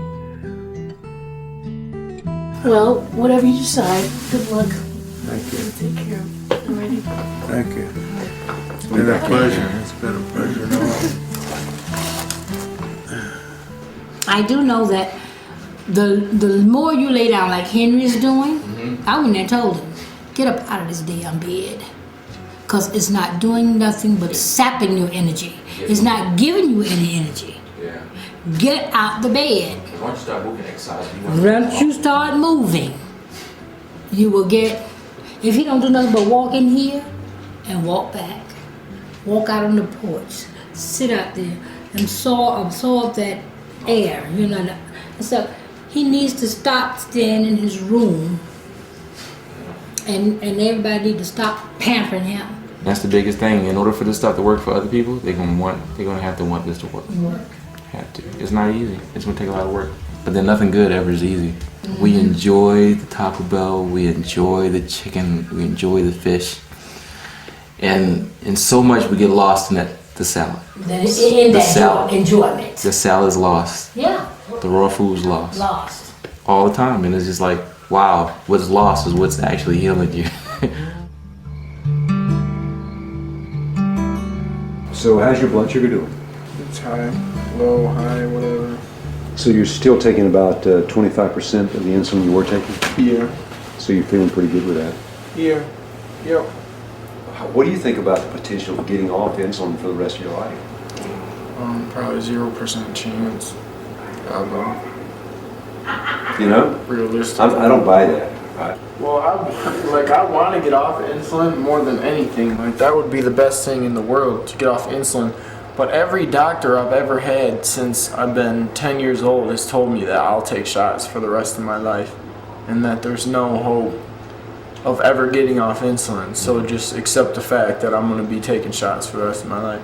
Well, whatever you decide, good luck. Thank you. Take care. Alrighty. Thank you. It's been a pleasure. It's been a pleasure. I do know that the more you lay down like Henry's doing, I wouldn't have told him, get up out of this damn bed. Because it's not doing nothing but sapping your energy. It's not giving you any energy. Yeah. Get out the bed. Once you start moving, exercise. Once you start moving, you will get, if he don't do nothing but walk in here and walk back, walk out on the porch, sit out there and absorb that air, you know. And so he needs to stop staying in his room, and everybody need to stop pampering him. That's the biggest thing. In order for this stuff to work for other people, they're gonna have to want this to work. Have to. It's not easy. It's gonna take a lot of work. But then nothing good ever is easy. We enjoy the Taco Bell. We enjoy the chicken. We enjoy the fish. And so much we get lost in the salad. In that enjoyment. The salad's lost. Yeah. The raw food's lost. Lost. All the time. And it's just like, wow, what's lost is what's actually healing you. So how's your blood sugar doing? It's high, low, high, whatever. So you're still taking about 25% of the insulin you were taking? Yeah. So you're feeling pretty good with that? Yeah. Yep. What do you think about the potential of getting off insulin for the rest of your life? Probably 0% chance. I don't know. You know? Realistic. I don't buy that. Well, I want to get off insulin more than anything. Like, that would be the best thing in the world, to get off insulin. But every doctor I've ever had since I've been 10 years old has told me that I'll take shots for the rest of my life, and that there's no hope of ever getting off insulin. So just accept the fact that I'm going to be taking shots for the rest of my life.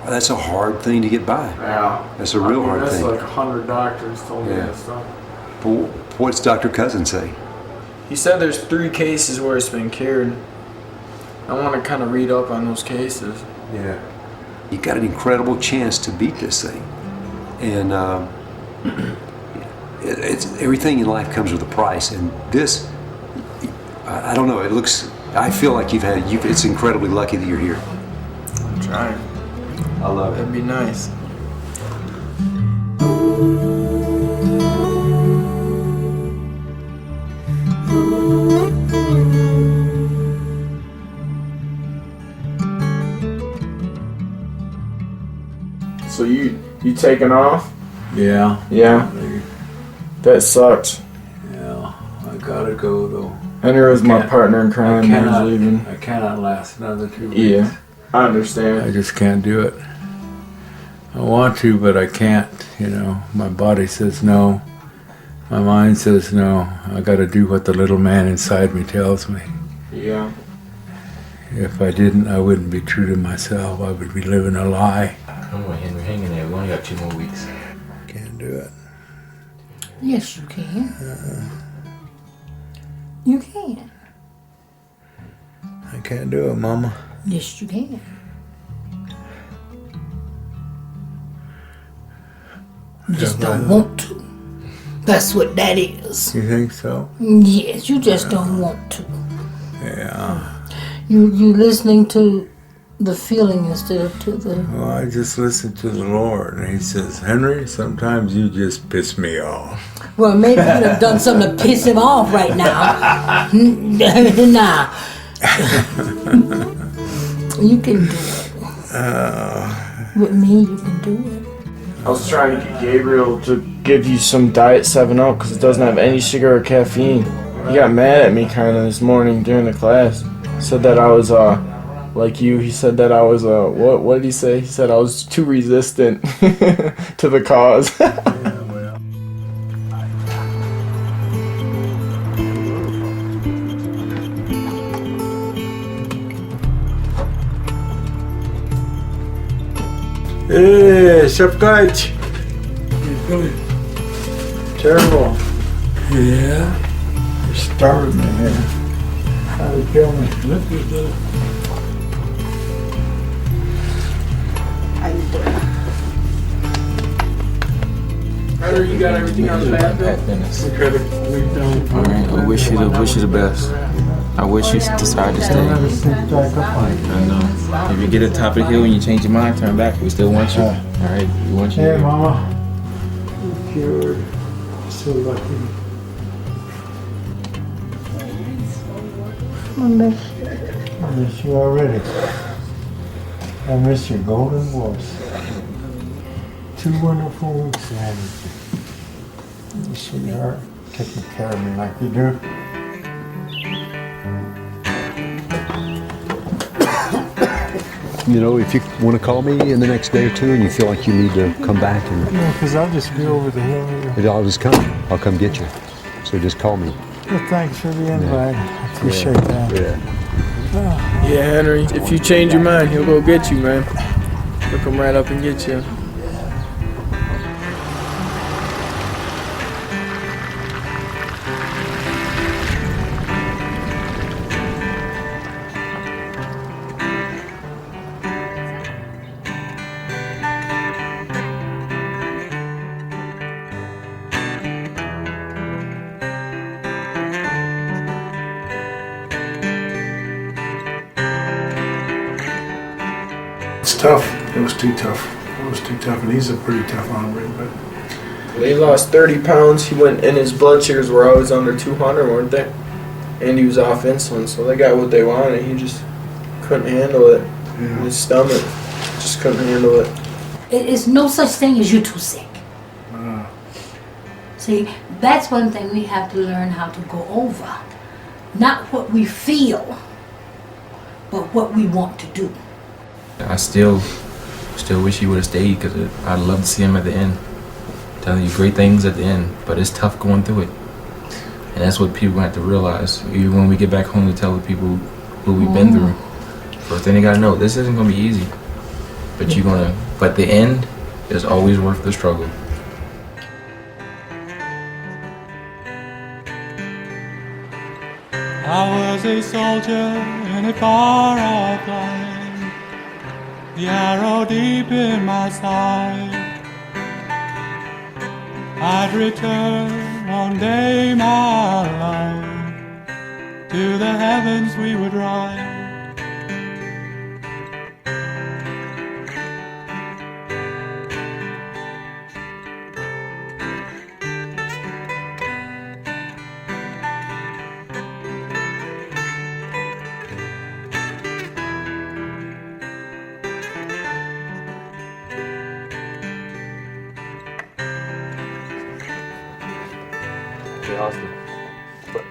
Well, that's a hard thing to get by. Yeah. That's a real hard that's thing. That's like 100 doctors told me that stuff. But what's Dr. Cousin say? He said there's 3 cases where it's been cured. I want to kind of read up on those cases. Yeah. You got an incredible chance to beat this thing. And it's everything in life comes with a price. And this, I don't know, I feel like it's incredibly lucky that you're here. I'm trying. I love it. That'd be nice. So you taking off? Yeah. Yeah. That sucks. Yeah. I gotta go though. Henry was my partner in crime. I was leaving. I cannot last another 2 weeks. Yeah. I understand. I just can't do it. I want to, but I can't. You know, my body says no. My mind says no. I got to do what the little man inside me tells me. Yeah. If I didn't, I wouldn't be true to myself. I would be living a lie. Come on, Henry, hang in there. We only got 2 more weeks. Can't do it. Yes, you can. You can. I can't do it, Mama. Yes, you can. You just don't want to. That's what that is. You think so? Yes, you just don't want to. Yeah. You listening to the feeling instead of to the... Well, I just listen to the Lord, and He says, Henry, sometimes you just piss me off. Well, maybe you'd have done something to piss him off right now. Nah. You can do it. With me, you can do it. I was trying to get Gabriel to give you some Diet 7-Up because it doesn't have any sugar or caffeine. He got mad at me kind of this morning during the class. Said that I was, like you. He said that I was, what did he say? He said I was too resistant to the cause. Hey, Shepkite. Terrible. Yeah. You starved me, man. How to kill me. Look at that. Ryder, you got everything on the back bill? All right. I wish you the best. I wish you decide to stay. I know. If you get to the top of the hill and you change your mind, turn back. We still want you. All right. We want you. Hey, Mama. You're cured. So lucky. I miss you. I miss you already. I miss your golden voice. 2 wonderful weeks I had with you. Sweetheart, taking care of me like you do. You know, if you want to call me in the next day or two and you feel like you need to come back and... Yeah, because I'll just be over the hill here. And I'll just come. I'll come get you. So just call me. Well, thanks for the invite. I appreciate that. Yeah. Yeah, Henry, if you change your mind, he'll go get you, man. He'll come right up and get you. It's tough. It was too tough. It was too tough, and he's a pretty tough hombre, but... He lost 30 pounds. He went, and his blood sugars were always under 200, weren't they? And he was off insulin, so they got what they wanted. He just couldn't handle it. Yeah. His stomach just couldn't handle it. It's no such thing as you too sick. See, that's one thing we have to learn how to go over. Not what we feel, but what we want to do. I still wish he would have stayed because I'd love to see him at the end. Telling you great things at the end, but it's tough going through it. And that's what people have to realize. Even when we get back home to tell the people who we've been through. First thing they gotta know, this isn't gonna be easy. But the end is always worth the struggle. I was a soldier in a far-off land, the arrow deep in my side. I'd return one day, my life, to the heavens we would ride.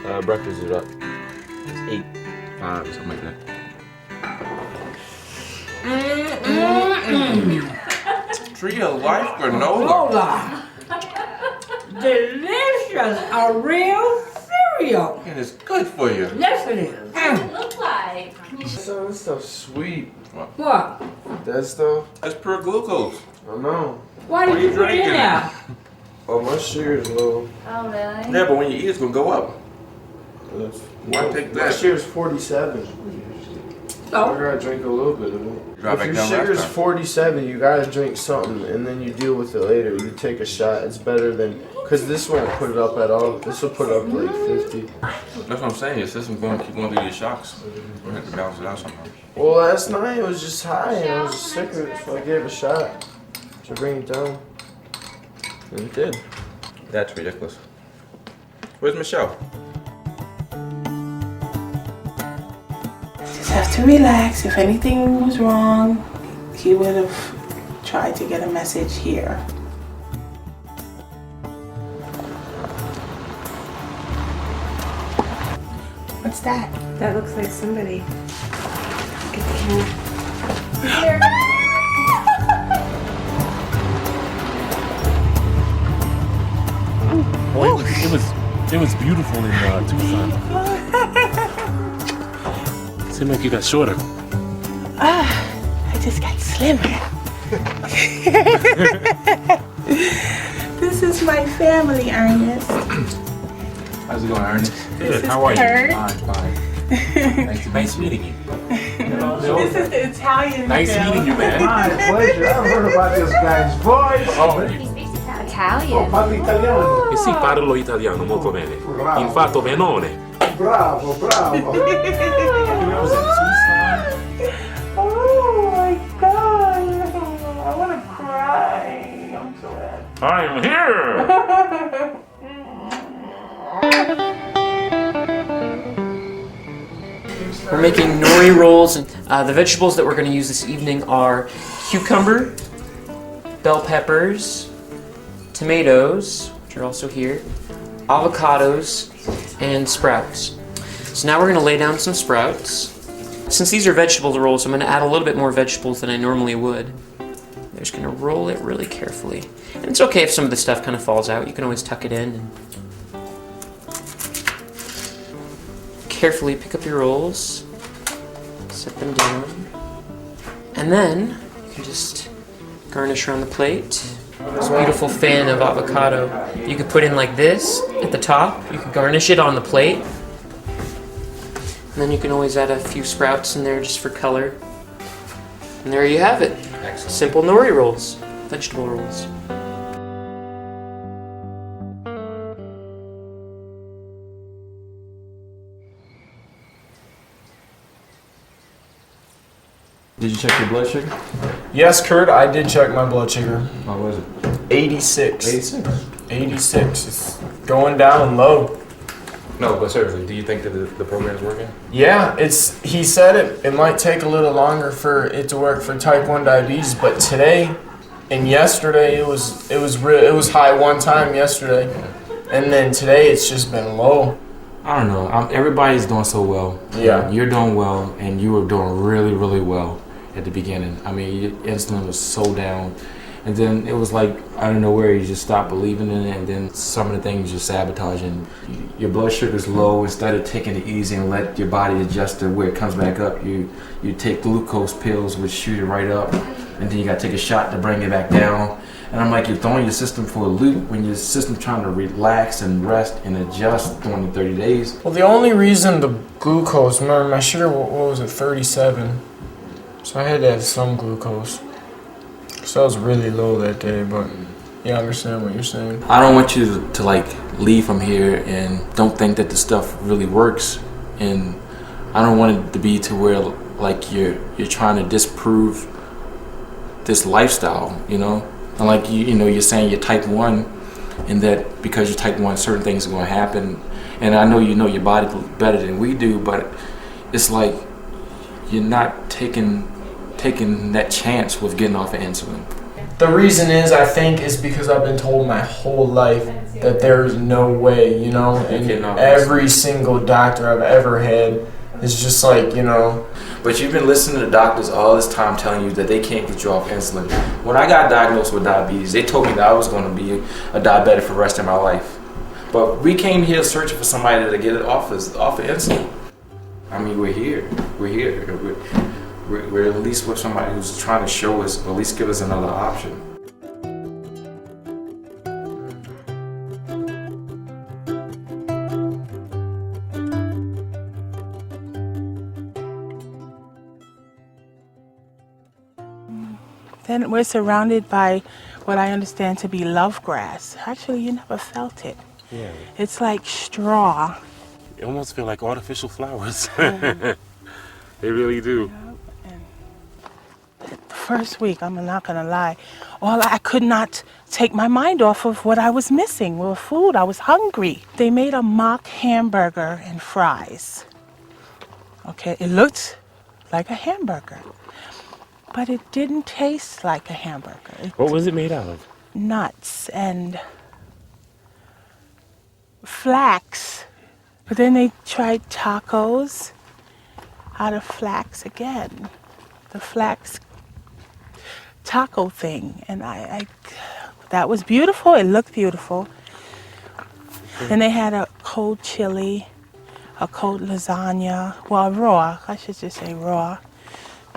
Breakfast is up. It's 8:05 or something like that. Tree of Life granola. Delicious. A real cereal. And it's good for you. Yes, it is. What does it look like? So this stuff's sweet. What? That stuff? That's pure glucose. I know. Why did you put it in there? Oh, my sugar's low. Oh, really? Yeah, but when you eat, it's gonna go up. Why take that? My sugar's 47. Oh. I gotta drink a little bit of it. Drop If back your down sugar's last time. 47, you gotta drink something and then you deal with it later. You take a shot. It's better than, because this won't put it up at all. This will put it up like 50. That's what I'm saying. Your system's going to keep going through these shocks. We're going to have to balance it out somehow. Well, last night it was just high and I was just sick of it, so I gave it a shot to bring it down. And it did. That's ridiculous. Where's Michelle? Just have to relax. If anything was wrong, he would have tried to get a message here. What's that? That looks like somebody. Get the camera. Here. Well, it was beautiful in Tucson. Seemed like you got shorter. I just got slimmer. This is my family, Ernest. How's it going, Ernest? Good. This How are is you? Kurt. Fine. Nice meeting you. This is the Italian. Nice girl. meeting you, man. My pleasure. I've heard about this guy's voice. Oh, Oh, parli italiano. sì, parlo italiano molto bene. Infatti, benone. Bravo, bravo. Oh my god. I want to cry. I'm so happy. I'm here. We're making nori rolls, and the vegetables that we're going to use this evening are cucumber, bell peppers, tomatoes, which are also here, avocados, and sprouts. So now we're going to lay down some sprouts. Since these are vegetable rolls, I'm going to add a little bit more vegetables than I normally would. I'm just going to roll it really carefully. And it's okay if some of the stuff kind of falls out. You can always tuck it in and carefully pick up your rolls, set them down, and then you can just garnish around the plate. This beautiful fan of avocado you could put in like this at the top. You could garnish it on the plate. And then you can always add a few sprouts in there just for color. And there you have it. Excellent. Simple nori rolls, vegetable rolls. Did you check your blood sugar? Yes, Kurt, I did check my blood sugar. What was it? 86. 86? 86. It's going down low. No, but seriously, do you think that the program's working? Yeah, he said it might take a little longer for it to work for type 1 diabetes, but today and yesterday it was high one time yesterday. And then today it's just been low. I don't know. Everybody's doing so well. Yeah. You're doing well, and you were doing really, really well at the beginning. I mean, your insulin was so down. And then it was like, I don't know where you just stopped believing in it, and then some of the things you're sabotaging. Your blood sugar's low. Instead of taking it easy and let your body adjust to where it comes back up, you take glucose pills which shoot it right up, and then you gotta take a shot to bring it back down. And I'm like, you're throwing your system for a loop when your system's trying to relax and rest and adjust during the 30 days. Well, the only reason the glucose, remember my sugar, what was it, 37? So I had to have some glucose. So I was really low that day, but yeah, I understand what you're saying. I don't want you to like leave from here and don't think that the stuff really works. And I don't want it to be to where like you're trying to disprove this lifestyle, you know? And like you're saying you're type 1, and that because you're type 1, certain things are going to happen. And I know you know your body better than we do, but it's like you're not taking that chance with getting off of insulin. The reason is, I think, is because I've been told my whole life that there's no way, you know, and every single doctor I've ever had is just like, you know. But you've been listening to doctors all this time telling you that they can't get you off insulin. When I got diagnosed with diabetes, they told me that I was going to be a diabetic for the rest of my life. But we came here searching for somebody to get it off of insulin. I mean, we're here. We're at least with somebody who's trying to show us, or at least give us another option. Then we're surrounded by what I understand to be love grass. Actually, you never felt it. Yeah. It's like straw. It almost feel like artificial flowers. They really do. The first week, I'm not gonna lie, I could not take my mind off of what I was missing with food. I was hungry. They made a mock hamburger and fries. Okay, it looked like a hamburger, but it didn't taste like a hamburger. What was it made out of? Nuts and flax. But then they tried tacos out of flax again. The flax taco thing. And that was beautiful. It looked beautiful. Then they had a cold chili, a cold lasagna. Well, raw. I should just say raw.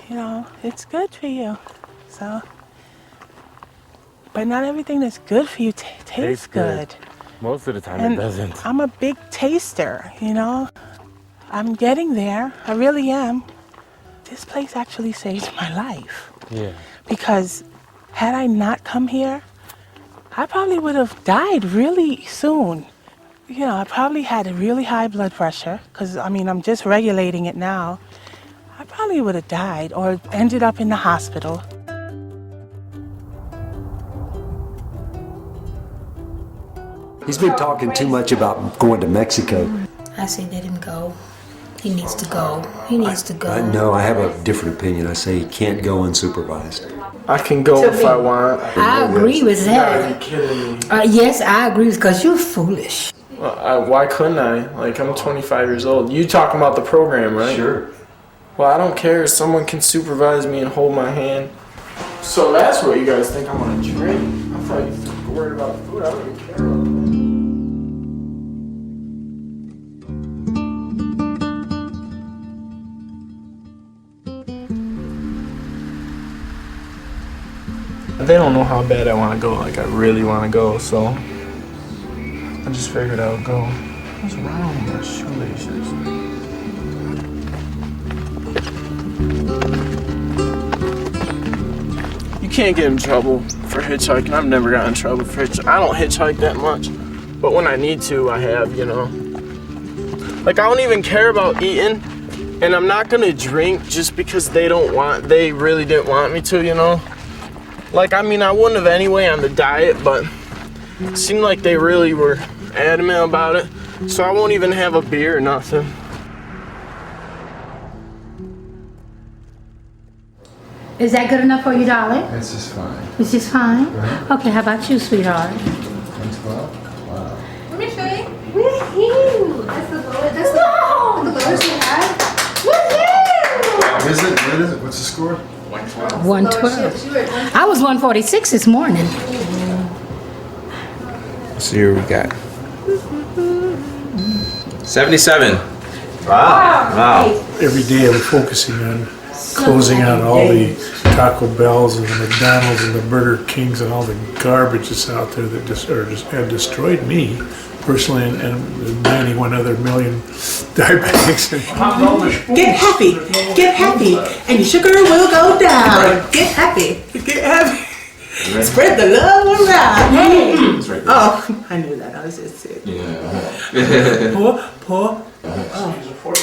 You know, it's good for you. So, but not everything that's good for you tastes good. Most of the time And it doesn't. I'm a big taster, you know. I'm getting there. I really am. This place actually saved my life. Yeah. Because had I not come here, I probably would have died really soon. You know, I probably had a really high blood pressure because, I mean, I'm just regulating it now. I probably would have died or ended up in the hospital. He's been talking too much about going to Mexico. I say let him go. He needs to go. He needs to go. No, I have a different opinion. I say he can't go unsupervised. I can go if I want. I agree with that. Are you kidding me? Yes, I agree because you're foolish. Why couldn't I? Like, I'm 25 years old. You talking about the program, right? Sure. Well, I don't care. Someone can supervise me and hold my hand. So that's what you guys think I want to drink. I thought you were worried about food. I don't even care about that. They don't know how bad I want to go, like I really want to go, so I just figured I would go. What's wrong with my shoelaces? You can't get in trouble for hitchhiking. I've never gotten in trouble for hitchhiking. I don't hitchhike that much, but when I need to, I have, you know. Like, I don't even care about eating, and I'm not gonna drink just because they really didn't want me to, you know. Like, I mean, I wouldn't have anyway on the diet, but it seemed like they really were adamant about it. So I won't even have a beer or nothing. Is that good enough for you, darling? It's just fine. It's just fine? Okay, how about you, sweetheart? 12? Wow. Let me show you. Woohoo! That's the lowest you had. Woohoo! What is it? What's the score? 112. 112. I was 146 this morning. Let's see what we got. 77. Wow. Every day I'm focusing on closing out all the Taco Bells and the McDonald's and the Burger Kings and all the garbage that's out there that just have destroyed me personally and 91 other million diabetics. Get happy, and your sugar will go down. Get happy. Spread the love around. Hey. Oh, I knew that. I was just sick. Yeah. Pour.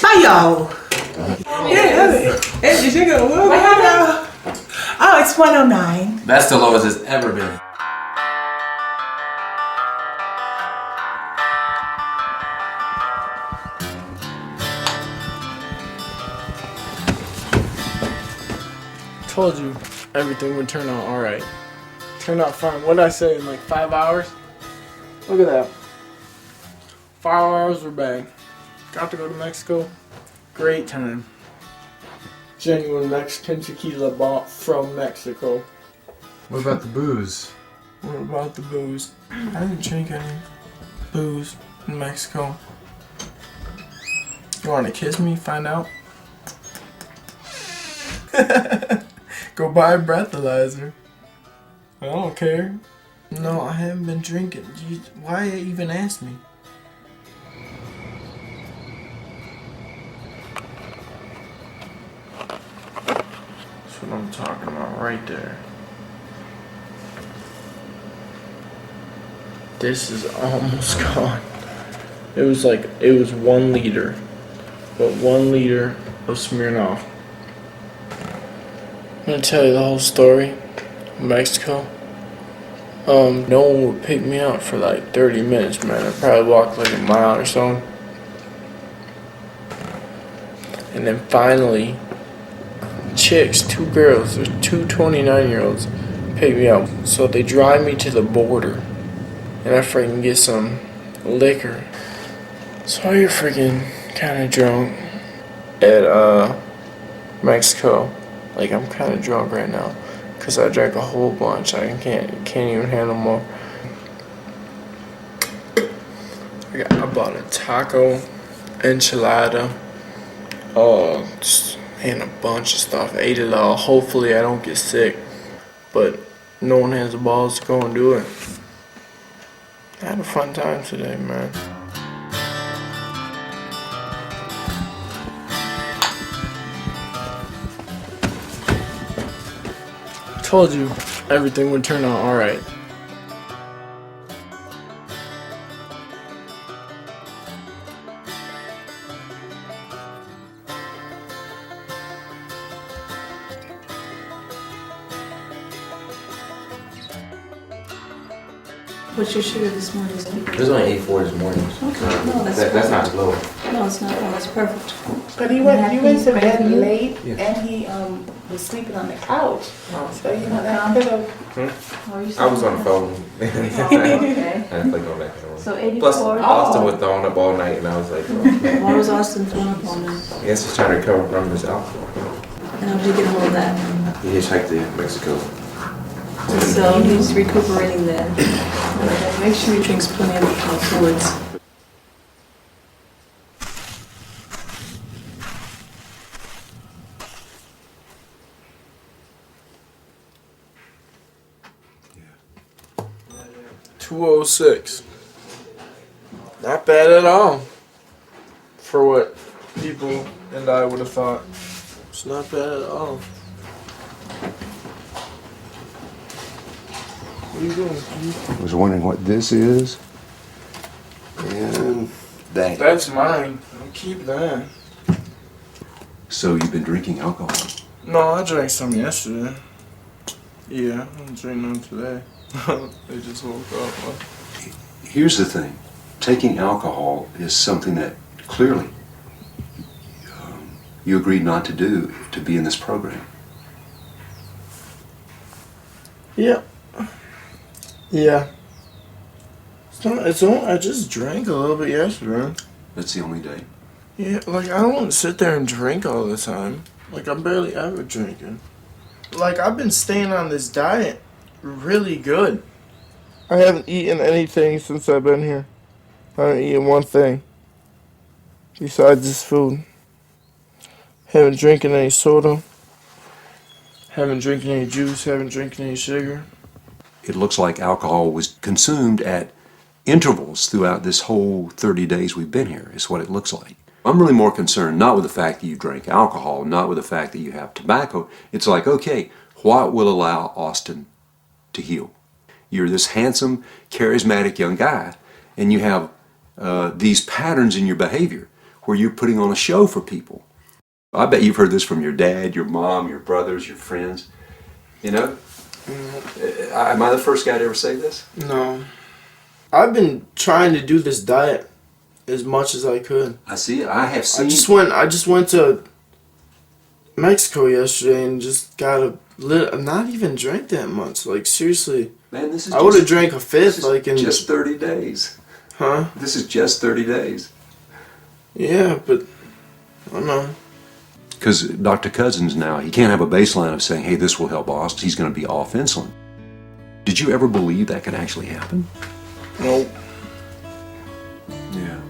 Bye, y'all. Hey, your sugar will go down. Oh, it's 109. That's the lowest it's ever been. Told you everything would turn out all right. turned out fine. What did I say, in like 5 hours? Look at that. 5 hours, we're back. Got to go to Mexico. Great time. Genuine Mexican tequila bought from Mexico. What about the booze? What about the booze? I didn't drink any booze in Mexico. You want to kiss me? Find out? Go buy a breathalyzer. I don't care. No, I haven't been drinking. Why even ask me? That's what I'm talking about right there. This is almost gone. It was 1 liter. But 1 liter of Smirnoff. I'm gonna tell you the whole story. Mexico. No one would pick me up for like 30 minutes, man. I probably walked like a mile or so. And then finally, chicks, 2 girls, there's 2 29-year-olds, pick me up. So they drive me to the border. And I freaking get some liquor. So I get freaking kind of drunk at Mexico. Like, I'm kind of drunk right now because I drank a whole bunch. I can't even handle more. I bought a taco, enchilada, and a bunch of stuff. I ate it all. Hopefully I don't get sick, but no one has the balls to go and do it. I had a fun time today, man. Told you everything would turn out alright. What's your sugar this morning? It was only 84 this morning. Okay, no, That's not low. No, it's not. No, that's perfect. But you went to bed Crazy. late, Yeah. and he was sleeping on the couch. So you know that could have. I was on the phone. Okay. I didn't play going back and forth. So 84. Plus, Austin was throwing up all night, and I was like, oh. Why was Austin throwing up all night? I guess he's trying to recover from his alcohol. And how did you get a hold of that? He hitchhiked to Mexico. So he's recuperating then. Okay, make sure he drinks plenty of fluids. Yeah. 206. Not bad at all. For what people and I would have thought. It's not bad at all. What are you doing? I was wondering what this is. And that. That's mine. I'll keep that. So you've been drinking alcohol? No, I drank some yesterday. Yeah, I didn't drink none today. They just woke up. Here's the thing. Taking alcohol is something that clearly you agreed not to do to be in this program. Yeah. Yeah. I just drank a little bit yesterday. That's the only day. Yeah, like I don't want to sit there and drink all the time. Like I'm barely ever drinking. Like I've been staying on this diet really good. I haven't eaten anything since I've been here. I haven't eaten one thing besides this food. Haven't drinking any soda. Haven't drinking any juice. Haven't drinking any sugar. It looks like alcohol was consumed at intervals throughout this whole 30 days we've been here, is what it looks like. I'm really more concerned not with the fact that you drank alcohol, not with the fact that you have tobacco. It's like, okay, what will allow Austin to heal? You're this handsome, charismatic young guy, and you have these patterns in your behavior where you're putting on a show for people. I bet you've heard this from your dad, your mom, your brothers, your friends. You know? Am I the first guy to ever say this? No. I've been trying to do this diet as much as I could. I see it. I have seen. I just went to Mexico yesterday and just got not even drank that much. Like seriously, Man, this is I would have drank a fifth, like in just 30 days. Huh? This is just 30 days. Yeah, but I don't know. Because Dr. Cousins now, he can't have a baseline of saying, hey, this will help Austin. He's going to be off insulin. Did you ever believe that could actually happen? Nope. Yeah.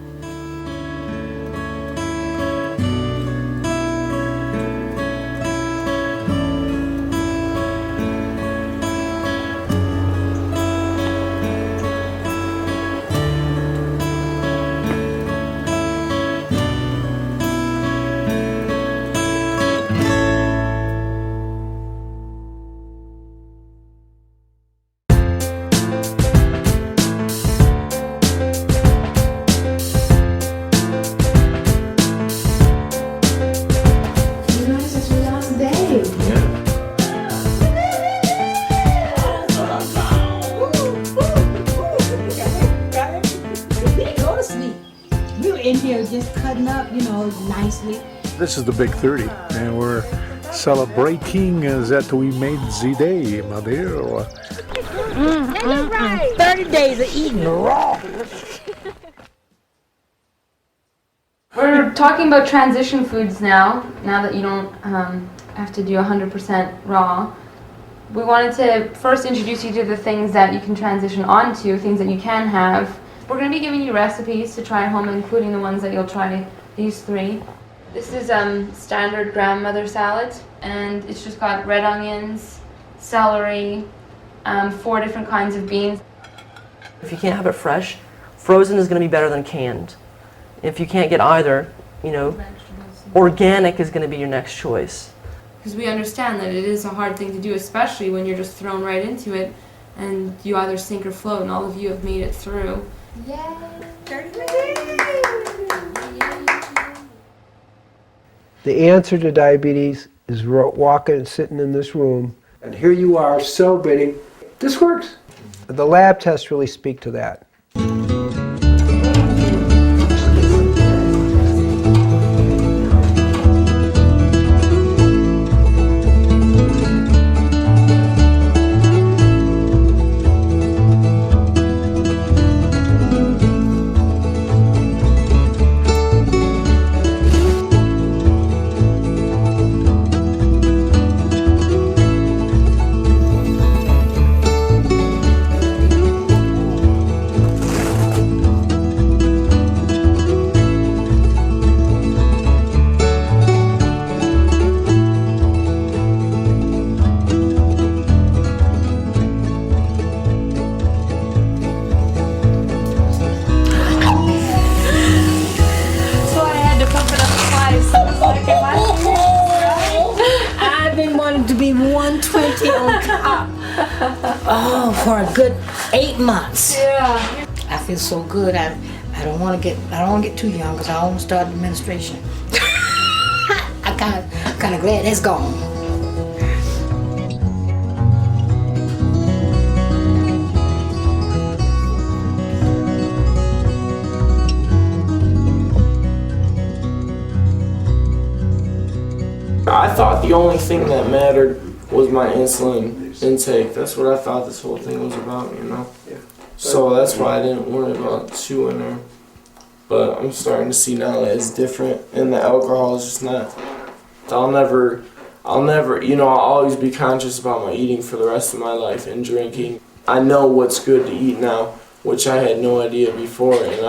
This is the big 30, and we're celebrating that we made the day, my dear. 30 days of eating raw. We're talking about transition foods now that you don't have to do 100% raw. We wanted to first introduce you to the things that you can transition onto, things that you can have. We're going to be giving you recipes to try at home, including the ones that you'll try, these 3. This is standard grandmother salad, and it's just got red onions, celery, 4 different kinds of beans. If you can't have it fresh, frozen is going to be better than canned. If you can't get either, organic is going to be your next choice. Because we understand that it is a hard thing to do, especially when you're just thrown right into it, and you either sink or float, and all of you have made it through. Yay! The answer to diabetes is walking and sitting in this room, and here you are celebrating. This works. The lab tests really speak to that. To be 120 on top. Oh, for a good 8 months. Yeah. I feel so good. I don't want to get too young because I almost started administration. I'm kind of glad it's gone. I thought the only thing that mattered was my insulin intake. That's what I thought this whole thing was about, So that's why I didn't worry about chewing her. But I'm starting to see now that it's different, and the alcohol is just not. I'll never, I'll always be conscious about my eating for the rest of my life and drinking. I know what's good to eat now, which I had no idea before, and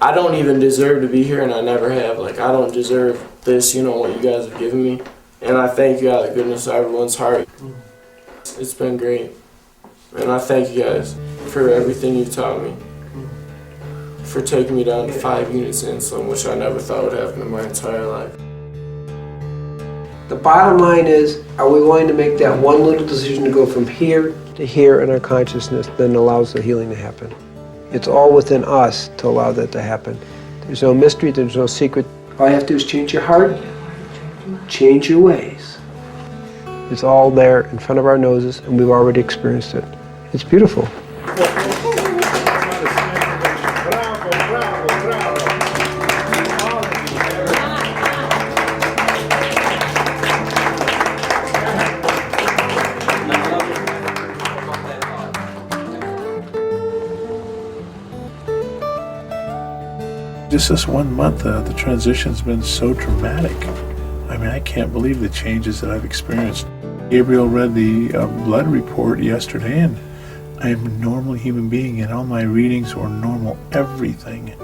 I don't even deserve to be here, and I never have. I don't deserve this, what you guys have given me. And I thank you out of the goodness of everyone's heart. It's been great. And I thank you guys for everything you've taught me. For taking me down to 5 units of insulin, which I never thought would happen in my entire life. The bottom line is, are we willing to make that one little decision to go from here to here in our consciousness that allows the healing to happen? It's all within us to allow that to happen. There's no mystery, there's no secret. All you have to do is change your heart, change your ways. It's all there in front of our noses, and we've already experienced it. It's beautiful. just this 1 month, the transition's been so dramatic. I mean, I can't believe the changes that I've experienced. Gabriel read the blood report yesterday, and I am a normal human being, and all my readings were normal, everything.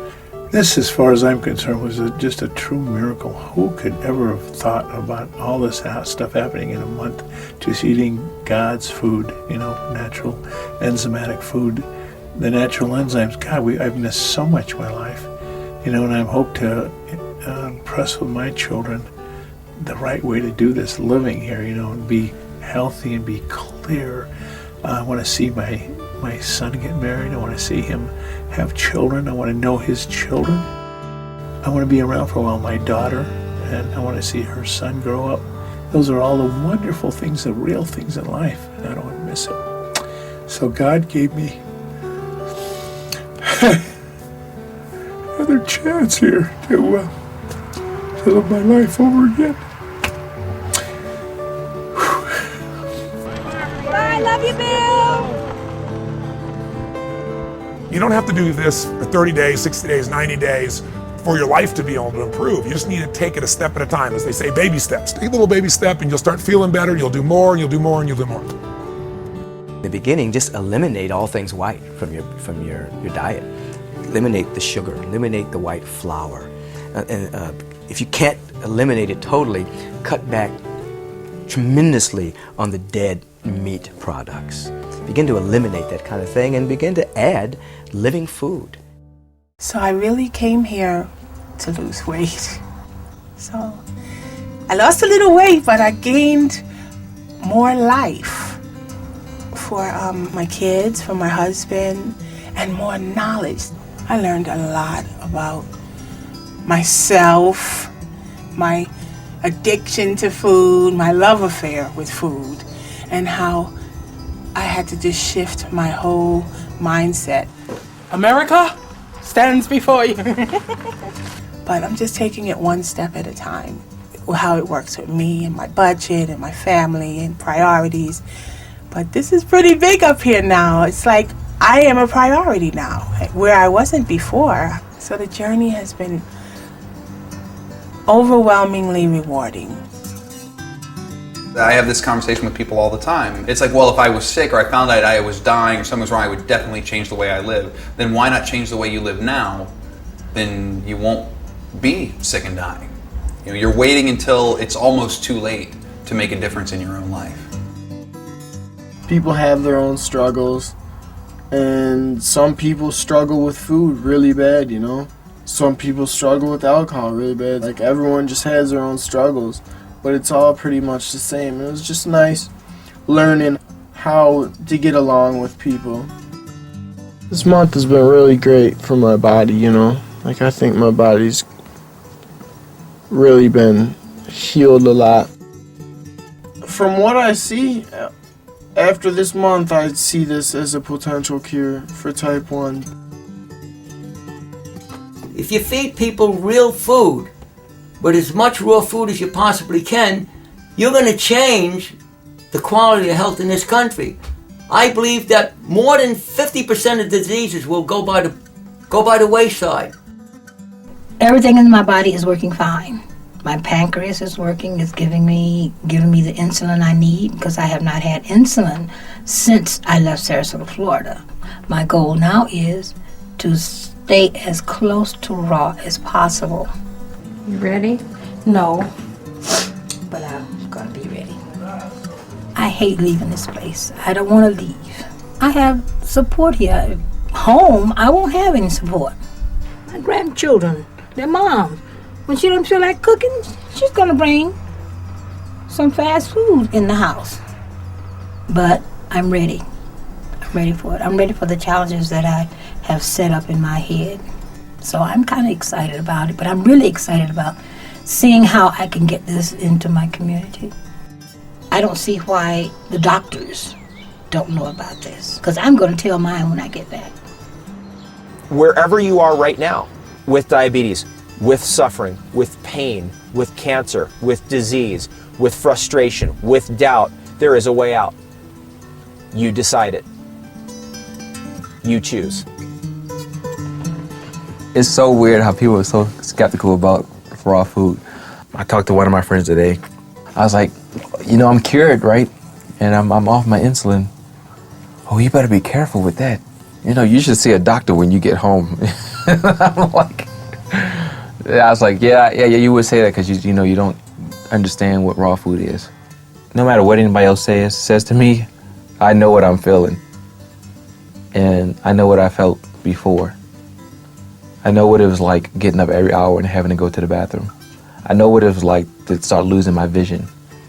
This, as far as I'm concerned, was just a true miracle. Who could ever have thought about all this stuff happening in a month, just eating God's food, natural enzymatic food, the natural enzymes. God, I've missed so much in my life, and I hope to impress with my children the right way to do this living here, and be healthy and be clear. I want to see my son get married. I want to see him have children. I want to know his children. I want to be around for a while, my daughter, and I want to see her son grow up. Those are all the wonderful things, the real things in life, and I don't want to miss it. So God gave me another chance here to live my life over again. I love you, Bill! You don't have to do this for 30 days, 60 days, 90 days for your life to be able to improve. You just need to take it a step at a time. As they say, baby steps. Take a little baby step and you'll start feeling better. You'll do more, and you'll do more, and you'll do more. In the beginning, just eliminate all things white from your diet. Eliminate the sugar, eliminate the white flour. If you can't eliminate it totally, cut back tremendously on the dead meat products. Begin to eliminate that kind of thing and begin to add living food. So I really came here to lose weight. So I lost a little weight, but I gained more life for my kids, for my husband, and more knowledge. I learned a lot about myself, my addiction to food, my love affair with food, and how I had to just shift my whole mindset. America stands before you. But I'm just taking it one step at a time. How it works with me and my budget and my family and priorities. But this is pretty big up here now. It's like I am a priority now, where I wasn't before. So the journey has been overwhelmingly rewarding. I have this conversation with people all the time. It's like, well, if I was sick or I found out I was dying or something was wrong, I would definitely change the way I live. Then why not change the way you live now? Then you won't be sick and dying. You're waiting until it's almost too late to make a difference in your own life. People have their own struggles, and some people struggle with food really bad, Some people struggle with alcohol really bad. Like, everyone just has their own struggles, but it's all pretty much the same. It was just nice learning how to get along with people. This month has been really great for my body, Like, I think my body's really been healed a lot. From what I see, after this month, I see this as a potential cure for type 1. If you feed people real food, but as much raw food as you possibly can, you're going to change the quality of health in this country. I believe that more than 50% of diseases will go by the wayside. Everything in my body is working fine. My pancreas is working, it's giving me the insulin I need, because I have not had insulin since I left Sarasota, Florida. My goal now is to stay as close to raw as possible. You ready? No, but I'm gonna be ready. I hate leaving this place. I don't want to leave. I have support here. Home, I won't have any support. My grandchildren, their mom, when she don't feel like cooking, she's gonna bring some fast food in the house. But I'm ready. I'm ready for it. I'm ready for the challenges that I have set up in my head. So I'm kind of excited about it, but I'm really excited about seeing how I can get this into my community. I don't see why the doctors don't know about this, because I'm going to tell mine when I get back. Wherever you are right now, with diabetes, with suffering, with pain, with cancer, with disease, with frustration, with doubt, there is a way out. You decide it. You choose. It's so weird how people are so skeptical about raw food. I talked to one of my friends today. I was like, I'm cured, right? And I'm off my insulin. Oh, you better be careful with that. You should see a doctor when you get home. I'm like, I was like, yeah, you would say that because you don't understand what raw food is. No matter what anybody else says to me, I know what I'm feeling. And I know what I felt before. I know what it was like getting up every hour and having to go to the bathroom. I know what it was like to start losing my vision.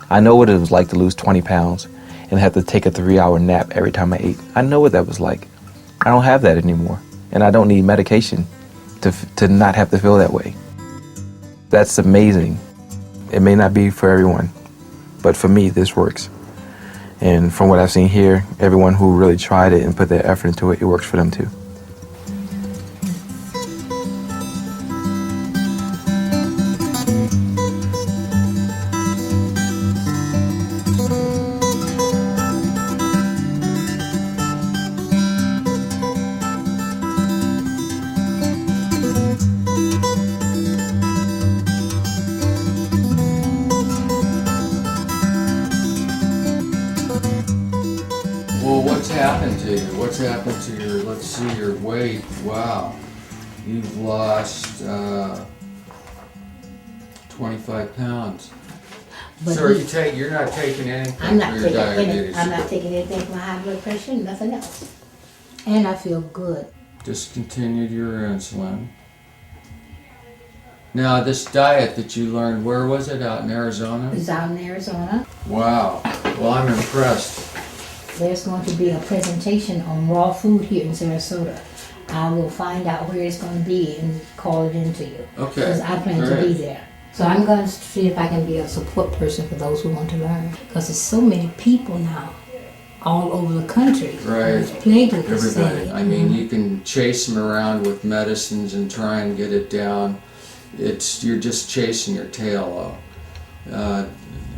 I know what it was like to lose 20 pounds and have to take a 3-hour nap every time I ate. I know what that was like. I don't have that anymore. And I don't need medication to not have to feel that way. That's amazing. It may not be for everyone, but for me, this works. And from what I've seen here, everyone who really tried it and put their effort into it, it works for them too. Well, what's happened to you? What's happened to your, let's see, your weight? Wow. You've lost 25 pounds. But So you're not taking anything I'm not for your taking diabetes? I'm not taking anything for my high blood pressure, nothing else. And I feel good. Discontinued your insulin. Now, this diet that you learned, where was it? Out in Arizona? It's out in Arizona. Wow. Well, I'm impressed. There's going to be a presentation on raw food here in Sarasota. I will find out where it's going to be and call it in to you. Okay. Because I plan to be there. So I'm going to see if I can be a support person for those who want to learn. Because there's so many people now all over the country. Right. Who's plagued with this Everybody. thing. I mean, you can chase them around with medicines and try and get it down. You're just chasing your tail, though.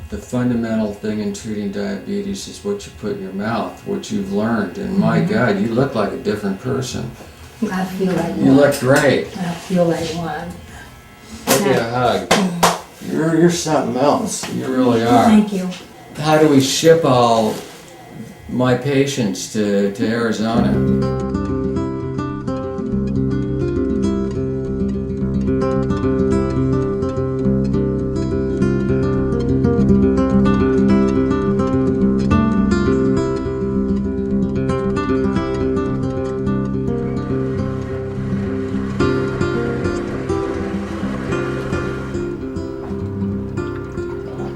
The fundamental thing in treating diabetes is what you put in your mouth, what you've learned. And my God, you look like a different person. I feel like You look great. I feel like one. Give you a hug. You're something else. You really are. Thank you. How do we ship all my patients to Arizona?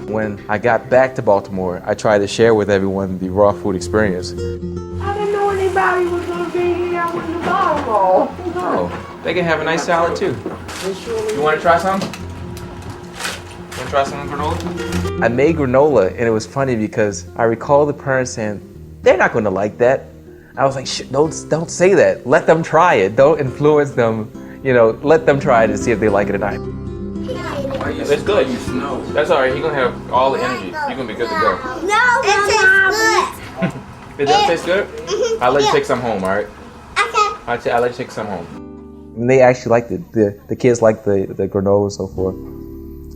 When I got back to Baltimore, I tried to share with everyone the raw food experience. I didn't know anybody was going to be here with the bottle. Oh, they can have a nice salad too. You want to try some? Want to try some granola? I made granola, and it was funny because I recall the parents saying, "They're not going to like that." I was like, don't say that. Let them try it. Don't influence them. Let them try it and see if they like it or not. It's good. That's all right. You're gonna have all the energy. You're gonna be good to go. No, it tastes good. It does taste good? I'll let you take some home, all right? Okay. I'll let you take some home. And they actually liked it. The kids liked the granola and so forth.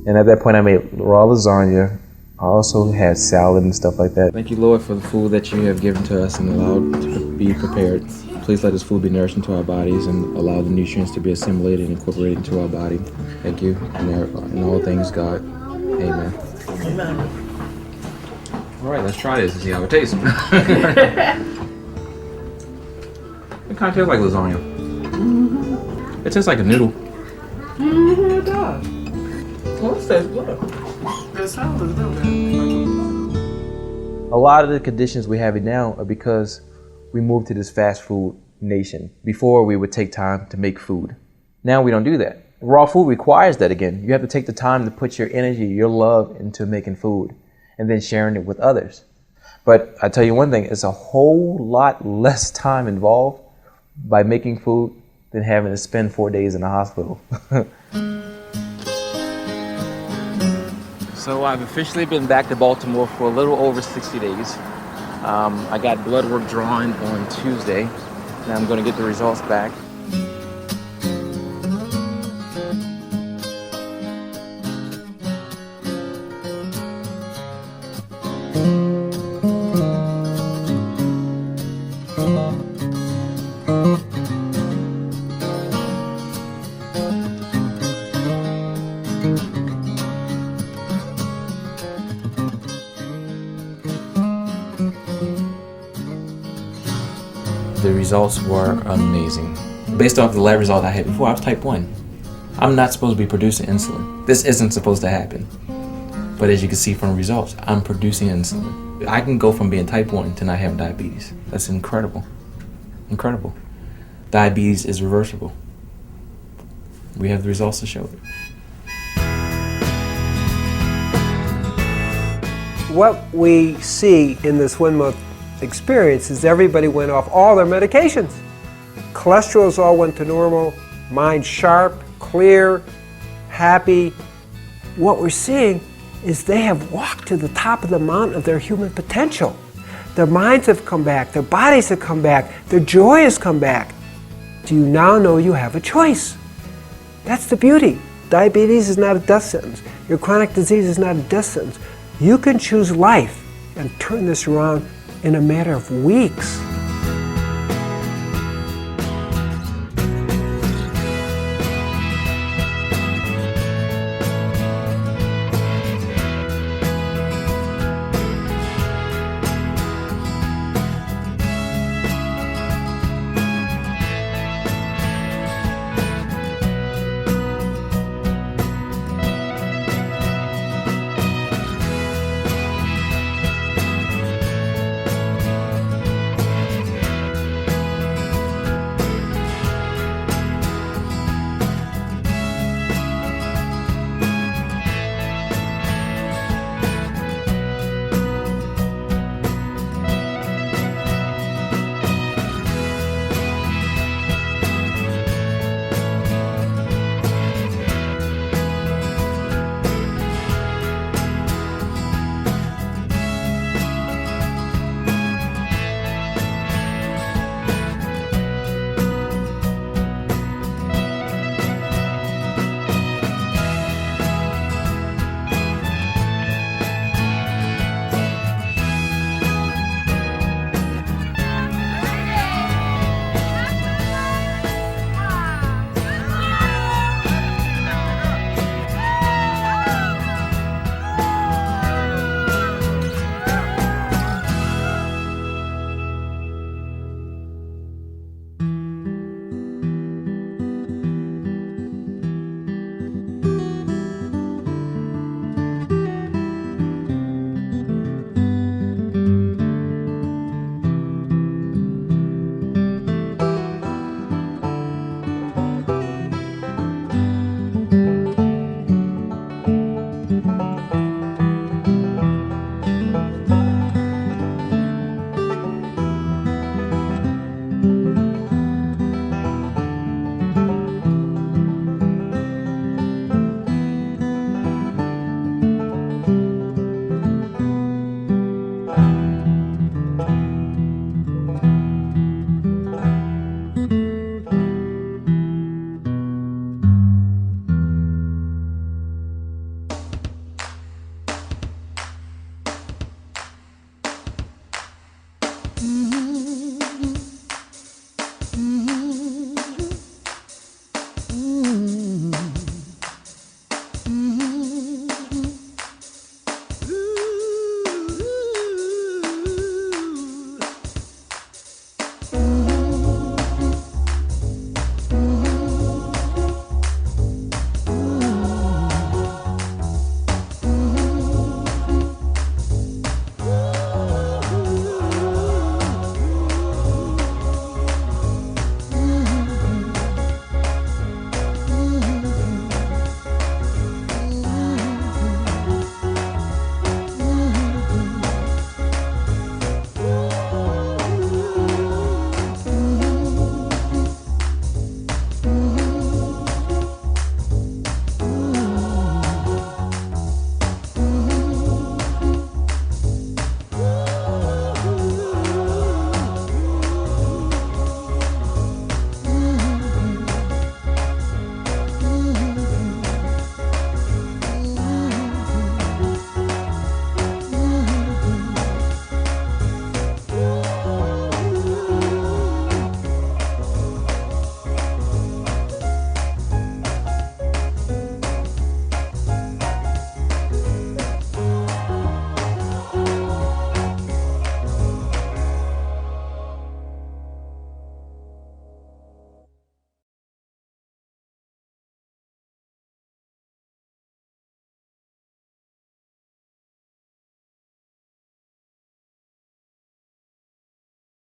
And at that point, I made raw lasagna. I also had salad and stuff like that. Thank you, Lord, for the food that you have given to us and allowed to be prepared. Please let this food be nourished into our bodies and allow the nutrients to be assimilated and incorporated into our body. Thank you. And in all things, God. Amen. Amen. All right, let's try this and see how it tastes. It kind of tastes like lasagna. Mm-hmm. It tastes like a noodle. Mm-hmm, it does. Well, it tastes good. The salad is real good. A lot of the conditions we have now are because we moved to this fast food nation. Before, we would take time to make food. Now we don't do that. Raw food requires that again. You have to take the time to put your energy, your love into making food and then sharing it with others. But I tell you one thing, it's a whole lot less time involved by making food than having to spend 4 days in the hospital. So I've officially been back to Baltimore for a little over 60 days. I got blood work drawn on Tuesday. Now I'm going to get the results back. The results were amazing. Based off the lab result I had before, I was type 1. I'm not supposed to be producing insulin. This isn't supposed to happen. But as you can see from the results, I'm producing insulin. I can go from being type 1 to not having diabetes. That's incredible. Incredible. Diabetes is reversible. We have the results to show it. What we see in this 1 month experience is everybody went off all their medications. Cholesterols all went to normal, mind sharp, clear, happy. What we're seeing is they have walked to the top of the mountain of their human potential. Their minds have come back, their bodies have come back, their joy has come back. Do you now know you have a choice? That's the beauty. Diabetes is not a death sentence. Your chronic disease is not a death sentence. You can choose life and turn this around in a matter of weeks.